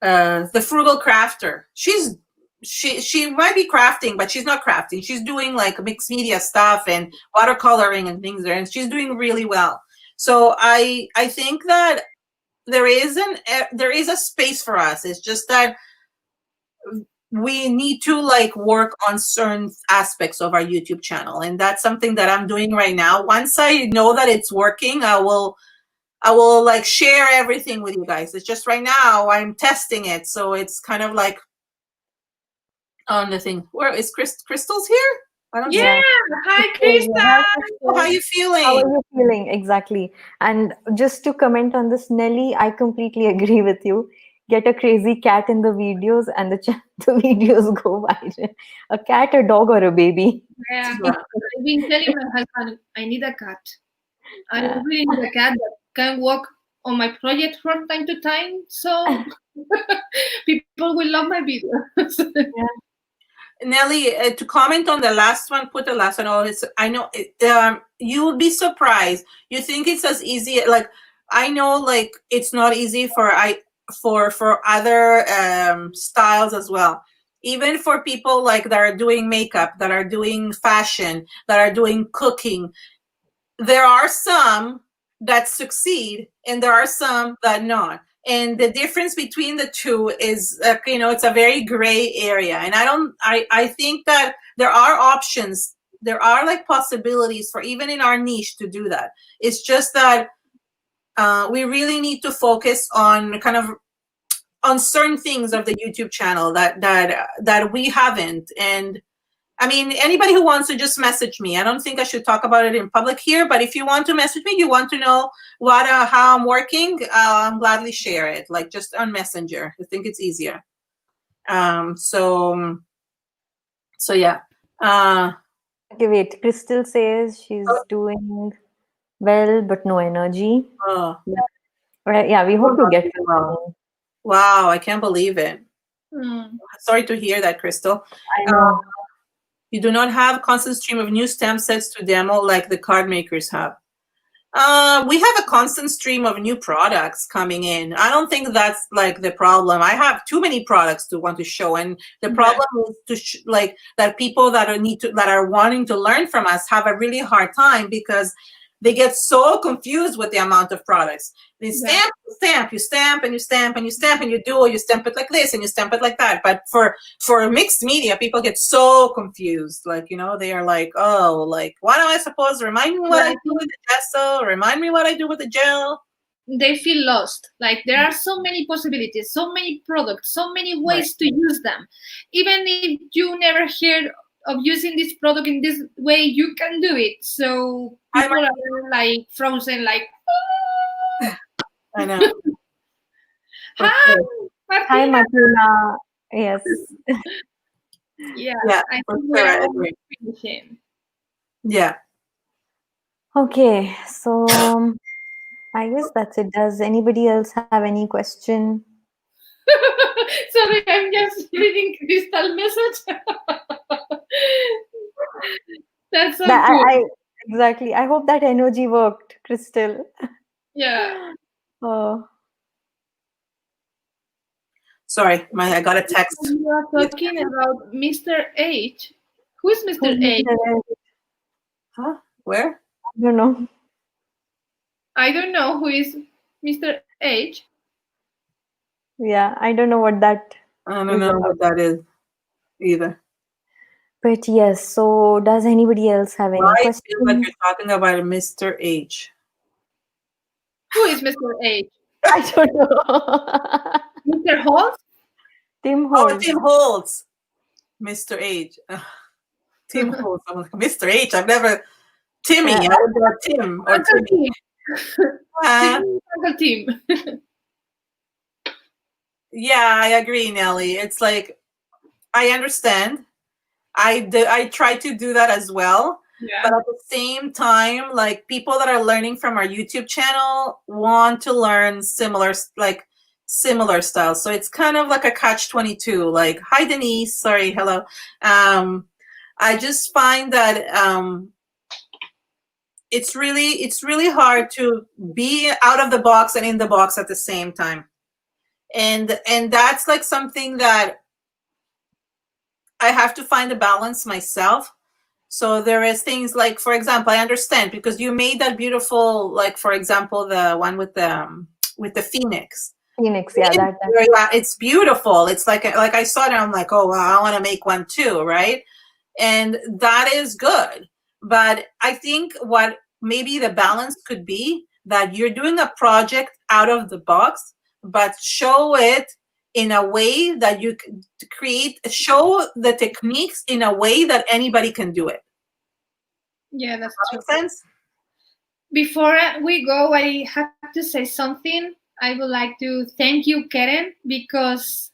the frugal crafter. She might be crafting, but she's not crafting. She's doing like mixed media stuff and watercoloring and things there, and she's doing really well. So I think that there is a space for us. It's just that we need to like work on certain aspects of our YouTube channel, and that's something that I'm doing right now. Once I know that it's working, I will like share everything with you guys. It's just right now I'm testing it, so it's kind of like on the thing. Where is Crystal's here? I don't Yeah. Hi, Krista. How are you feeling? How are you feeling? Exactly. And just to comment on this, Nelly, I completely agree with you. Get a crazy cat in the videos and the videos go viral. A cat, a dog, or a baby. Yeah. I've been telling my husband, I need a cat. I really need a cat that can walk on my project from time to time, so people will love my videos. Yeah. Nelly, to comment on the last one, put the last one. Oh, I know you will be surprised. You think it's as easy? Like, I know, like it's not easy for other styles as well. Even for people like that are doing makeup, that are doing fashion, that are doing cooking, there are some that succeed and there are some that not. And the difference between the two is, it's a very gray area. And I think that there are options. There are like possibilities for even in our niche to do that. It's just that we really need to focus on on certain things of the YouTube channel that we haven't. And I mean, anybody who wants to just message me. I don't think I should talk about it in public here, but if you want to message me, you want to know how I'm working, I'll gladly share it, like just on Messenger. I think it's easier. So yeah. Okay, wait. Crystal says she's doing well, but no energy. Oh. Right, yeah, we hope to get well. Wow, I can't believe it. Sorry to hear that, Crystal. I know. You do not have constant stream of new stamp sets to demo like the card makers have. We have a constant stream of new products coming in. I don't think that's like the problem. I have too many products to want to show, and the problem is like that people that are wanting to learn from us have a really hard time because they get so confused with the amount of products. They stamp, you stamp, you stamp, and you stamp, and you stamp, and you stamp it like this, and you stamp it like that. But for mixed media, people get so confused. Like, they are like, oh, like, what am I supposed to remind me what I do with the gesso? Remind me what I do with the gel? They feel lost. Like, there are so many possibilities, so many products, so many ways to use them. Even if you never heard of using this product in this way, you can do it. So people are like frozen, like, oh! I know. Hi, Martina. Hi, Martina. Yes. Yeah, I for think sure, I we're agree. finishing. Yeah. Okay, so I guess that's it. Does anybody else have any question? Sorry, I'm just reading Crystal message. That's so cool. Exactly. I hope that energy worked, Crystal. Yeah. Oh. Sorry, I got a text. You are talking about Mr. H. Who's Mr. H? Huh? Where? I don't know. I don't know who is Mr. H. Yeah, I don't know what that I don't know what that is either. But yes, so does anybody else have any questions? I feel like you're talking about Mr. H. Who is Mr. H? I don't know. Mr. Holt? Tim Oh, Holtz. Tim Holtz. Mr. H. Tim Holtz. I'm like, Mr. H. I've never. Timmy. I would go Tim or Uncle Timmy. Tim. Uncle Tim. Yeah, I agree, Nelly. It's like, I understand. I try to do that as well. Yeah. But at the same time, like, people that are learning from our YouTube channel want to learn similar styles. So it's kind of like a catch-22. Like, hi Denise, sorry, hello. I just find that it's really hard to be out of the box and in the box at the same time. And that's like something that I have to find a balance myself. So there is things like, for example, I understand because you made that beautiful, like, for example, the one with the phoenix. Phoenix, yeah, it's beautiful. It's like I saw it and I'm like, oh wow, I want to make one too, right? And that is good. But I think what maybe the balance could be that you're doing a project out of the box, but show it in a way that you show the techniques in a way that anybody can do it. Yeah, that's true. Makes sense? Before we go, I have to say something. I would like to thank you, Keren, because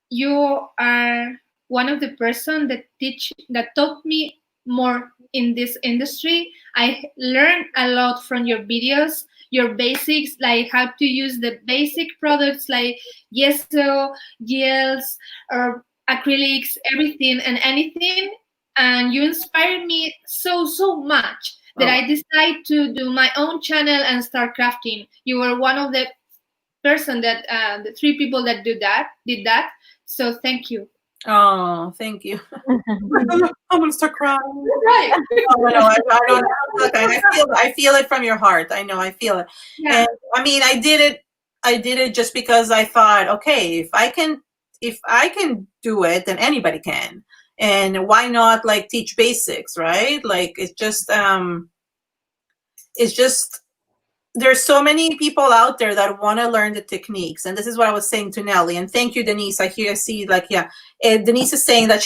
you are one of the person that taught me more in this industry. I learned a lot from your videos, your basics, like how to use the basic products like gesso, gels, or acrylics, everything and anything. And you inspired me so much that I decided to do my own channel and start crafting. You were one of the person that the 3 people that did that. So thank you. Oh, thank you. I'm gonna start crying. Right. Oh, no, I don't know. I feel it from your heart. I know, I feel it. Yeah. And I mean, I did it just because I thought, okay, if I can do it, then anybody can. And why not, like, teach basics, right? Like, it's just there's so many people out there that want to learn the techniques. And this is what I was saying to Nelly. And thank you, Denise. See, like, yeah. Denise is saying that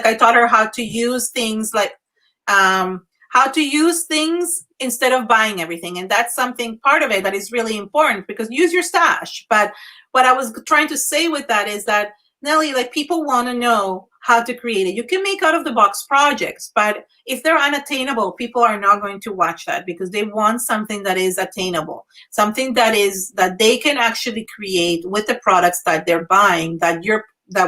I taught her how to use things like, how to use things instead of buying everything. And that's something, part of it, that is really important, because use your stash. But what I was trying to say with that is that, Nelly, like, people want to know how to create it. You can make out of the box projects, but if they're unattainable, people are not going to watch that, because they want something that is attainable, something that they can actually create with the products that they're buying, that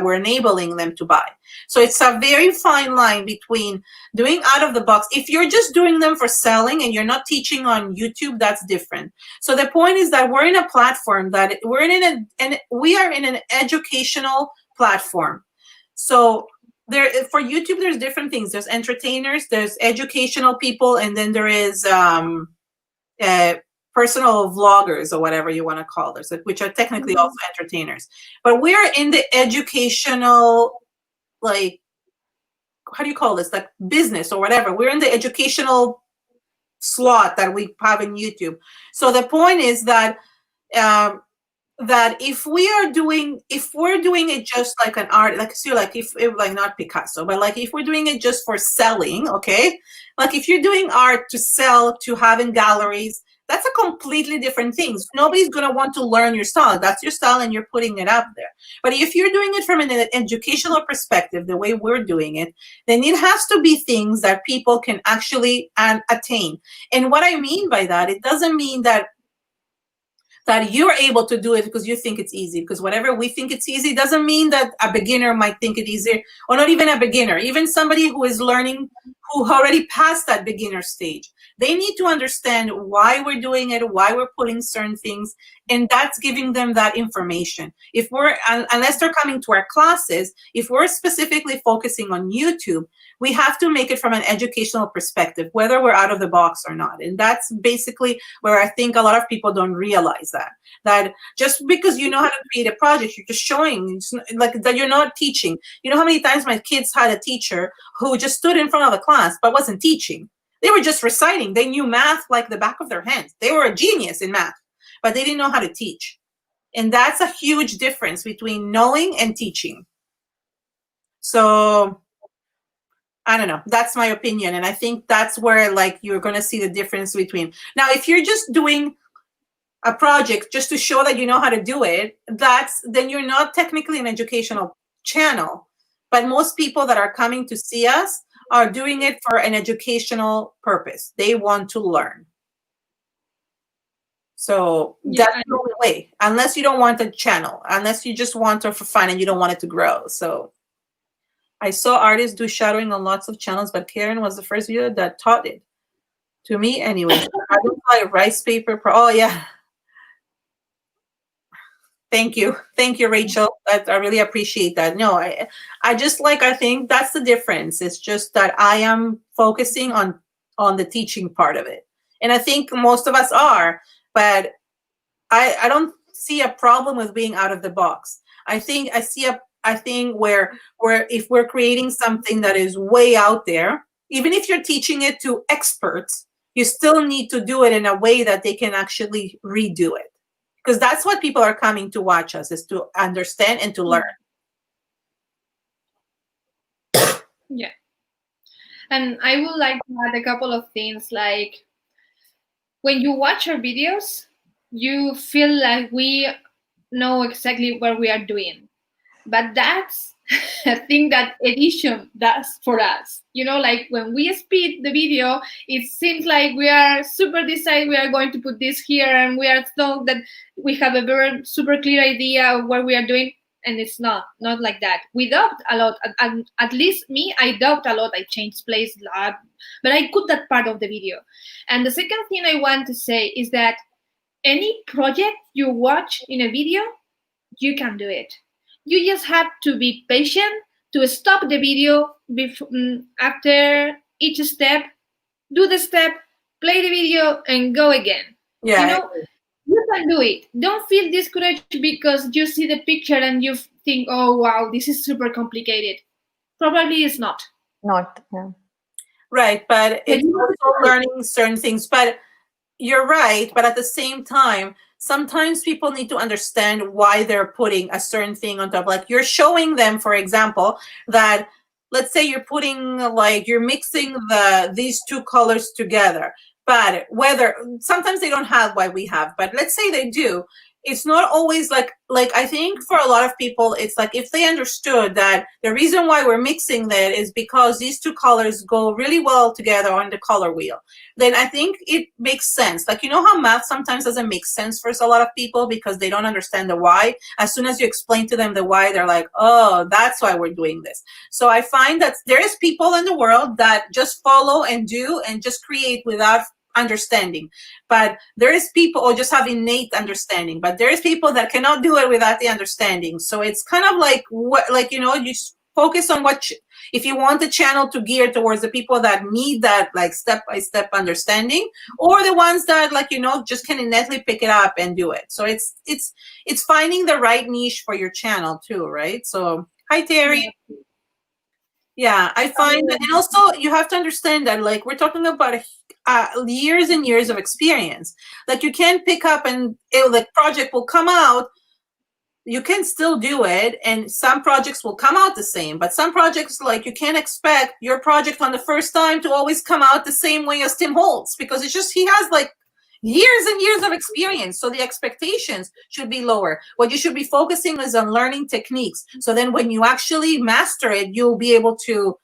we're enabling them to buy. So it's a very fine line between doing out of the box. If you're just doing them for selling and you're not teaching on YouTube, that's different. So the point is that we're in a platform that we are in an educational platform. So for YouTube, there's different things. There's entertainers, there's educational people, and then there is personal vloggers, or whatever you want to call them, which are technically also entertainers. But we're in the educational, like, how do you call this? Like, business or whatever. We're in the educational slot that we have in YouTube. So the point is that that if we're doing it just like an art, like, so like if like, not Picasso, but like if we're doing it just for selling, okay, like if you're doing art to sell, to have in galleries, that's a completely different thing. Nobody's going to want to learn your style. That's your style and you're putting it up there. But if you're doing it from an educational perspective, the way we're doing it, then it has to be things that people can actually attain. And what I mean by that, it doesn't mean that you're able to do it because you think it's easy, because whatever we think it's easy doesn't mean that a beginner might think it easier, or not even a beginner, even somebody who is learning, who already passed that beginner stage. They need to understand why we're doing it, why we're putting certain things, and that's giving them that information. Unless they're coming to our classes, if we're specifically focusing on YouTube, we have to make it from an educational perspective, whether we're out of the box or not. And that's basically where I think a lot of people don't realize that just because you know how to create a project, you're just showing, like, that you're not teaching. You know how many times my kids had a teacher who just stood in front of the class but wasn't teaching? They were just reciting. They knew math like the back of their hands. They were a genius in math, but they didn't know how to teach. And that's a huge difference between knowing and teaching. So I don't know. That's my opinion. And I think that's where like you're going to see the difference between. Now, if you're just doing a project just to show that you know how to do it, then you're not technically an educational channel. But most people that are coming to see us are doing it for an educational purpose. They want to learn. So that's the only way, unless you don't want a channel, unless you just want it for fun and you don't want it to grow. So I saw artists do shadowing on lots of channels, but Keren was the first video that taught it to me anyways. I don't like rice paper. Oh yeah. Thank you, Rachel. I really appreciate that. No, I just I think that's the difference. It's just that I am focusing on the teaching part of it, and I think most of us are. But I don't see a problem with being out of the box. I think where if we're creating something that is way out there, even if you're teaching it to experts, you still need to do it in a way that they can actually redo it. Because that's what people are coming to watch us, is to understand and to learn. Yeah. And I would like to add a couple of things. Like, when you watch our videos, you feel like we know exactly what we are doing. But that's a thing that edition does for us. Like when we speed the video, it seems like we are super decided we are going to put this here, and we are thought that we have a very super clear idea of what we are doing. And it's not like that. We doubt a lot. At least me, I doubt a lot. I changed place a lot, but I cut that part of the video. And the second thing I want to say is that any project you watch in a video, you can do it. You just have to be patient to stop the video after each step, do the step, play the video, and go again. Yeah. You can do it. Don't feel discouraged because you see the picture and you think, oh, wow, this is super complicated. Probably it's not. Yeah. Right, but it's also learning certain things. But you're right, but at the same time, sometimes people need to understand why they're putting a certain thing on top. Like, you're showing them, for example, that let's say you're putting you're mixing these two colors together, but whether sometimes they don't have what we have, but let's say they do. It's not always like I think for a lot of people, it's like if they understood that the reason why we're mixing that is because these two colors go really well together on the color wheel, then I think it makes sense. Like, how math sometimes doesn't make sense for a lot of people because they don't understand the why. As soon as you explain to them the why, they're like, oh, that's why we're doing this. So I find that there is people in the world that just follow and do and just create without understanding, but there is people, or just have innate understanding, but there is people that cannot do it without the understanding. So it's kind of like you just focus on if you want the channel to gear towards the people that need that step-by-step understanding, or the ones that just can innately pick it up and do it. So it's finding the right niche for your channel too, right? So hi Terry. Yeah, I find that, and also you have to understand that we're talking about years and years of experience. You can't pick up and the project will come out. You can still do it, and some projects will come out the same, but some projects you can't expect your project on the first time to always come out the same way as Tim Holtz, because it's just he has years and years of experience. So the expectations should be lower. What you should be focusing is on learning techniques. So then when you actually master it, you'll be able to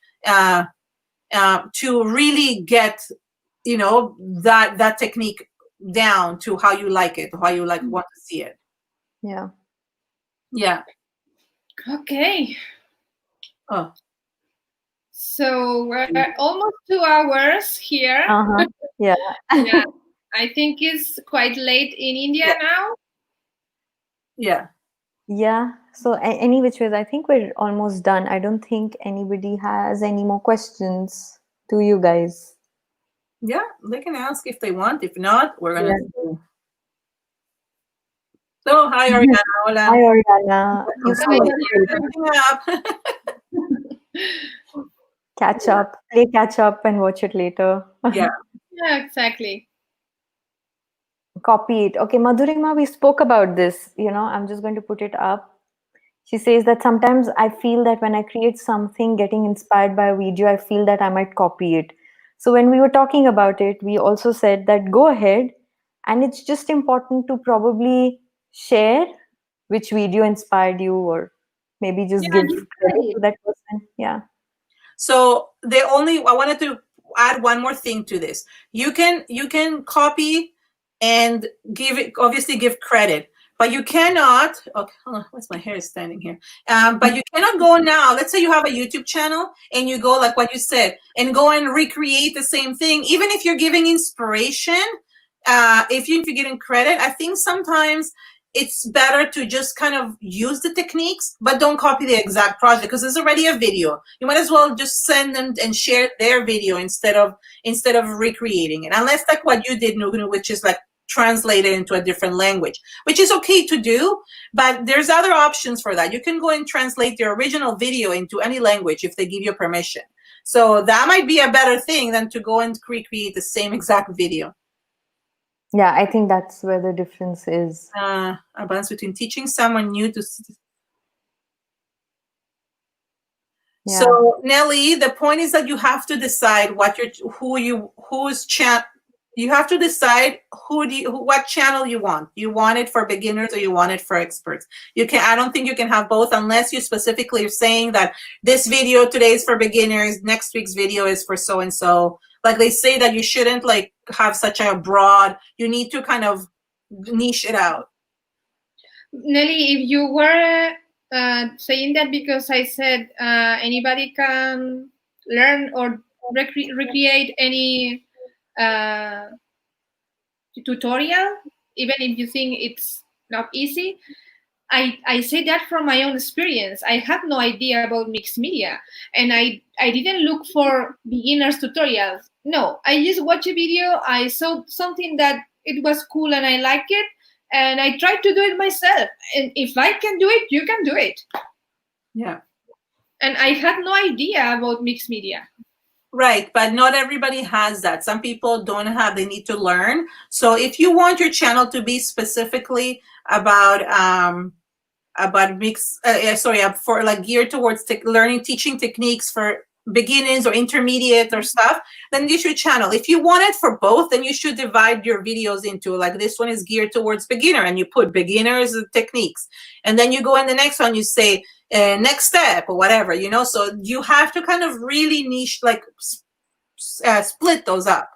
really get, that technique down to how you like it, how you want to see it. Yeah. Yeah. Okay. Oh. So we're almost 2 hours here. Yeah. Yeah. I think it's quite late in India now. Yeah. Yeah. So any which ways, I think we're almost done. I don't think anybody has any more questions to you guys. Yeah, they can ask if they want. If not, we're gonna. Yeah. So hi Ariana. Hola. Hi Ariana. Catch up, play catch up, and watch it later. Yeah. Yeah, exactly. Copy it. Okay, Madhurima, we spoke about this. I'm just going to put it up. She says that sometimes I feel that when I create something getting inspired by a video, I feel that I might copy it. So when we were talking about it, we also said that go ahead, and it's just important to probably share which video inspired you, or maybe just Yeah, give just credit credit. to that person. Yeah. So I wanted to add one more thing to this. You can copy and obviously give credit, but you cannot. Okay, hold on, what's my hair is standing here? But you cannot go now. Let's say you have a YouTube channel and you go like what you said and go and recreate the same thing, even if you're giving inspiration. If you're getting credit, I think sometimes it's better to just kind of use the techniques, but don't copy the exact project because there's already a video. You might as well just send them and share their video instead of recreating it. Unless like what you did, Nugunu, which is like translate it into a different language, which is okay to do, but there's other options for that. You can go and translate the original video into any language if they give you permission. So that might be a better thing than to go and recreate the same exact video. Yeah, I think that's where the difference is. A balance between teaching someone new to. Yeah. So Nelly, the point is that you have to decide you have to decide what channel you want. You want it for beginners or you want it for experts. I don't think you can have both unless you specifically are saying that this video today is for beginners, next week's video is for so and so. Like they say that you shouldn't like have such a broad, you need to kind of niche it out. Nelly, if you were saying that because I said anybody can learn or recreate any tutorial, even if you think it's not easy, I say that from my own experience. I had no idea about mixed media, and I didn't look for beginners tutorials. No, I just watched a video. I saw something that it was cool and I like it, and I tried to do it myself. And if I can do it, you can do it. Yeah. And I had no idea about mixed media. Right, but not everybody has that. Some people don't have, they need to learn. So if you want your channel to be specifically about for like geared towards learning, teaching techniques for beginners or intermediate or stuff, then you should channel. If you want it for both, then you should divide your videos into like this one is geared towards beginner and you put beginners techniques, and then you go in the next one, you say next step or whatever, so you have to kind of really niche, like split those up.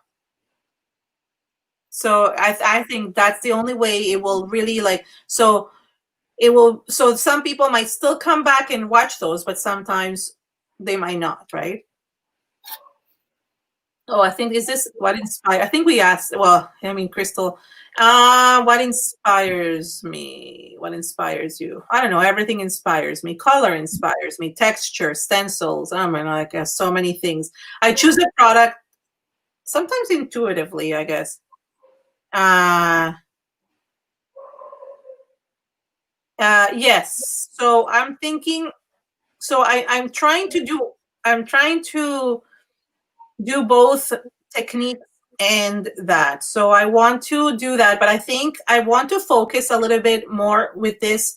So I think that's the only way it will really so some people might still come back and watch those, but sometimes they might not, right? Oh, I think, is this what inspired? I think we asked, Crystal, what inspires me? What inspires you? I don't know. Everything inspires me. Color inspires me. Texture, stencils. So many things. I choose a product sometimes intuitively, I guess. Yes. So I'm thinking. So I'm trying to do both technique and that. So I want to do that, but I think I want to focus a little bit more with this.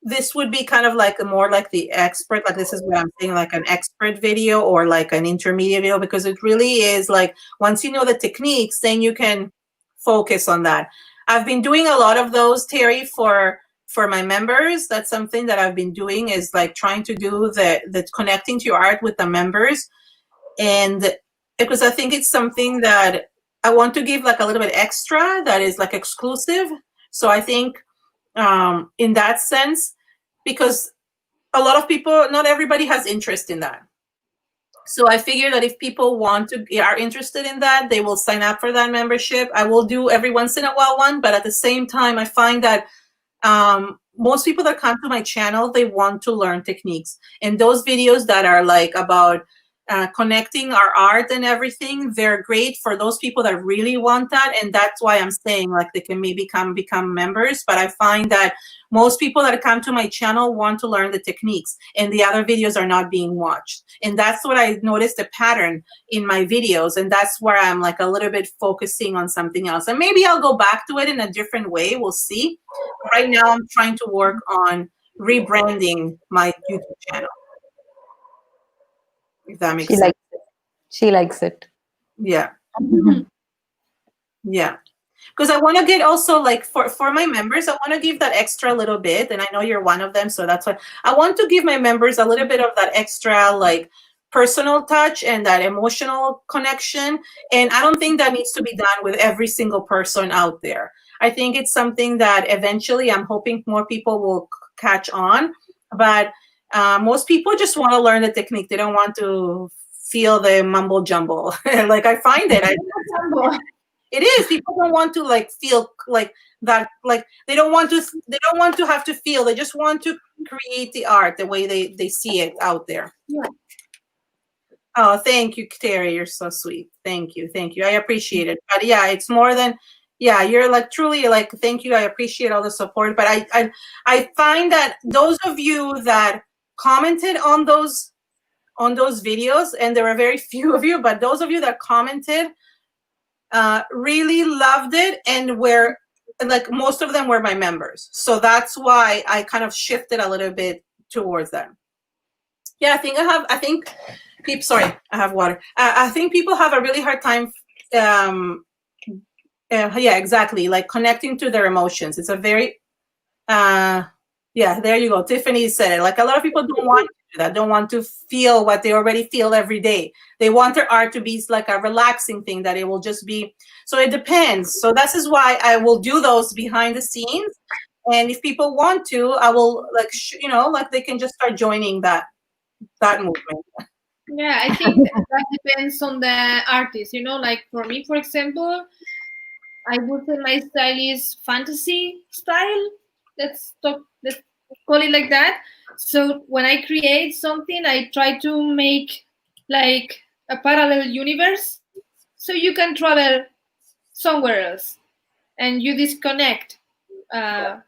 This would be kind of like more like the expert, like this is what I'm saying, like an expert video or like an intermediate video, because it really is like once you know the techniques, then you can focus on that. I've been doing a lot of those, Terry, for my members. That's something that I've been doing, is like trying to do the connecting to your art with the members. And because I think it's something that I want to give like a little bit extra that is like exclusive. So I think in that sense, because a lot of people, not everybody has interest in that. So I figure that if people are interested in that, they will sign up for that membership. I will do every once in a while one, but at the same time, I find that most people that come to my channel, they want to learn techniques. And those videos that are like about connecting our art and everything. They're great for those people that really want that, and that's why I'm saying like they can maybe become members. But I find that most people that come to my channel want to learn the techniques, and the other videos are not being watched. And that's what I noticed, a pattern in my videos, and that's where I'm like a little bit focusing on something else. And maybe I'll go back to it in a different way. We'll see. Right now, I'm trying to work on rebranding my YouTube channel. If that makes sense. She likes it. Yeah. Yeah. Because I want to get also like for my members, I want to give that extra little bit. And I know you're one of them. So that's why I want to give my members a little bit of that extra like personal touch and that emotional connection. And I don't think that needs to be done with every single person out there. I think it's something that eventually I'm hoping more people will catch on. But most people just want to learn the technique. They don't want to feel the mumble jumble. Like I find it. It is. People don't want to like feel like that. Like they don't want to have to feel. They just want to create the art the way they see it out there. Yeah. Oh, thank you, Terry. You're so sweet. Thank you. I appreciate it. But yeah, it's more than. Yeah, you're like truly like, thank you. I appreciate all the support. But I find that those of you that commented on those videos, and there were very few of you, but those of you that commented really loved it, and were like, most of them were my members. So that's why I kind of shifted a little bit towards them. Yeah, I think people, sorry, I have water. I think people have a really hard time yeah, exactly. Like connecting to their emotions. It's a very, yeah, there you go. Tiffany said it. Like a lot of people don't want to do that. Don't want to feel what they already feel every day. They want their art to be like a relaxing thing, that it will just be. So it depends. So this is why I will do those behind the scenes. And if people want to, I will like, like they can just start joining that movement. Yeah, I think that depends on the artist. Like for me, for example, I would say my style is fantasy style. Let's call it like that. So when I create something, I try to make like a parallel universe, so you can travel somewhere else and you disconnect of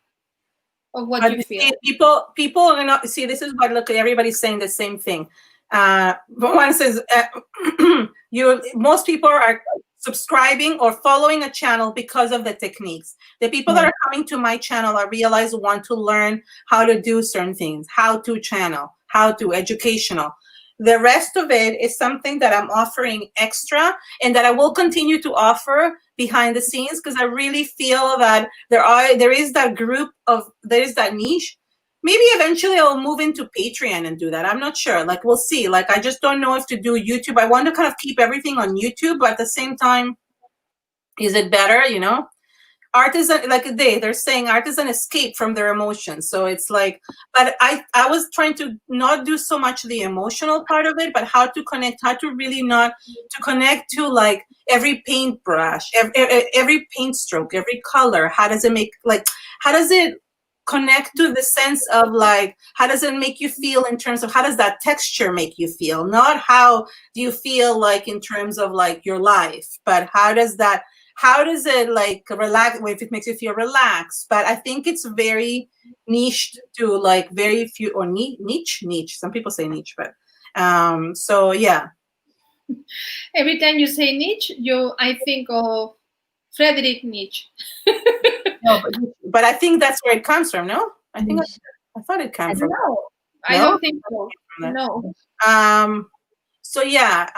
what you feel. People are not see. This is what, look, everybody's saying the same thing. But one says most people are subscribing or following a channel because of the techniques. The people that are coming to my channel, I realize, want to learn how to do certain things, how to channel, how to educational. The rest of it is something that I'm offering extra, and that I will continue to offer behind the scenes, because I really feel that there is that niche. Maybe eventually I'll move into Patreon and do that. I'm not sure. Like, we'll see. Like, I just don't know if to do YouTube. I want to kind of keep everything on YouTube, but at the same time, is it better? Art isn't like they're saying art is an escape from their emotions. So it's like, but I was trying to not do so much the emotional part of it, but how to really not to connect to like every paintbrush, every paint stroke, every color. How does it connect to the sense of like, how does it make you feel in terms of how does that texture make you feel? Not how do you feel like in terms of like your life, but how does it like relax, if it makes you feel relaxed? But I think it's very niched to like very few, or niche. Some people say niche, but so yeah. Every time you say niche, I think of Friedrich Nietzsche. No, but I think that's where it comes from. No, I thought it came from. No, I don't think so. No. So yeah.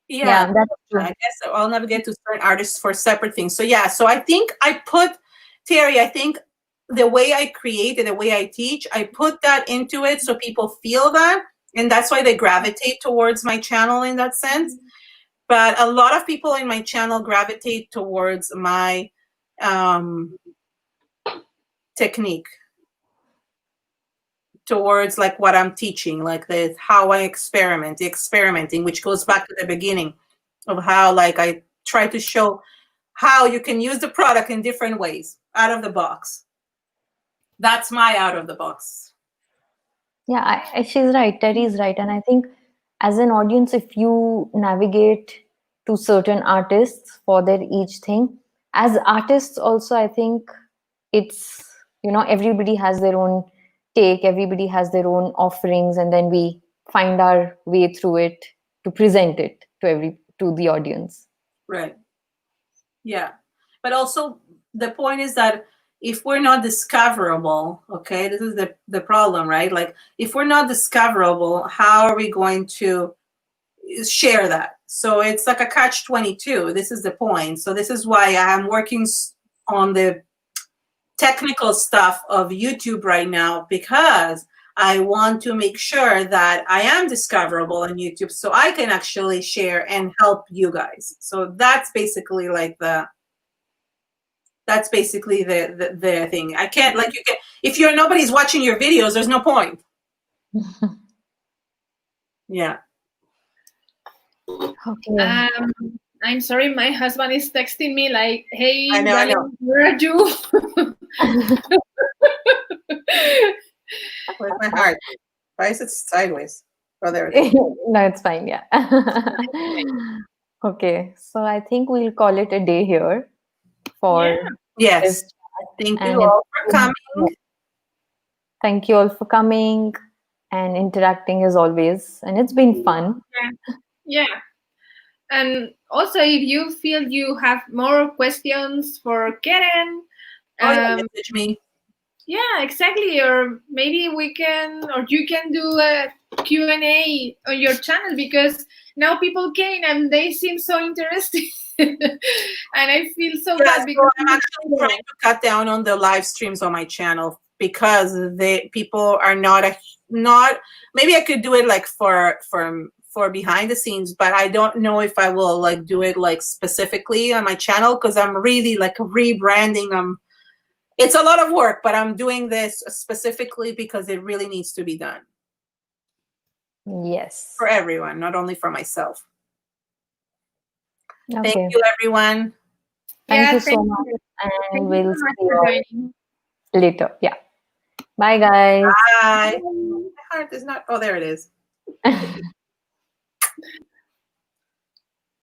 Yeah, that's true. I guess I'll never get to certain artists for separate things. So yeah, so I think Terry, I think the way I create and the way I teach, I put that into it so people feel that, and that's why they gravitate towards my channel in that sense. But a lot of people in my channel gravitate towards my technique, towards like what I'm teaching, like how I the experimenting, which goes back to the beginning of how like I try to show how you can use the product in different ways out of the box. That's my out of the box. Yeah, she's right. Terry's right. And I think as an audience, if you navigate to certain artists for their each thing, as artists also, I think it's, everybody has their own take, everybody has their own offerings, and then we find our way through it to present it to the audience. Right. Yeah. But also the point is that if we're not discoverable, okay, this is the problem, right? Like if we're not discoverable, how are we going to share that? So it's like a catch-22. This is the point. So this is why I'm working on the technical stuff of YouTube right now, because I want to make sure that I am discoverable on YouTube so I can actually share and help you guys. So that's basically like the thing. I can't, like, you can, if nobody's watching your videos, there's no point. Yeah. Okay. I'm sorry, my husband is texting me like, "Hey, I know. where are you?" Where's my heart? Why is it sideways? Oh, there it is. No, it's fine. Yeah. Okay. So I think we'll call it a day here for Yes. this chat. Thank And you all for coming. Thank you all for coming and interacting as always. And it's been fun. Yeah. And also, if you feel you have more questions for Keren, message me. Yeah, exactly. Or maybe you can do a Q&A on your channel, because now people came and they seem so interested. And I feel so bad because I'm actually trying to cut down on the live streams on my channel because people are not maybe I could do it like for behind the scenes, but I don't know if I will like do it like specifically on my channel, because I'm really like rebranding them. It's a lot of work, but I'm doing this specifically because it really needs to be done. Yes. For everyone, not only for myself. Okay. Thank you, everyone. Thank you so much. And we'll see you all later. Yeah. Bye, guys. Bye. My heart is not. Oh, there it is.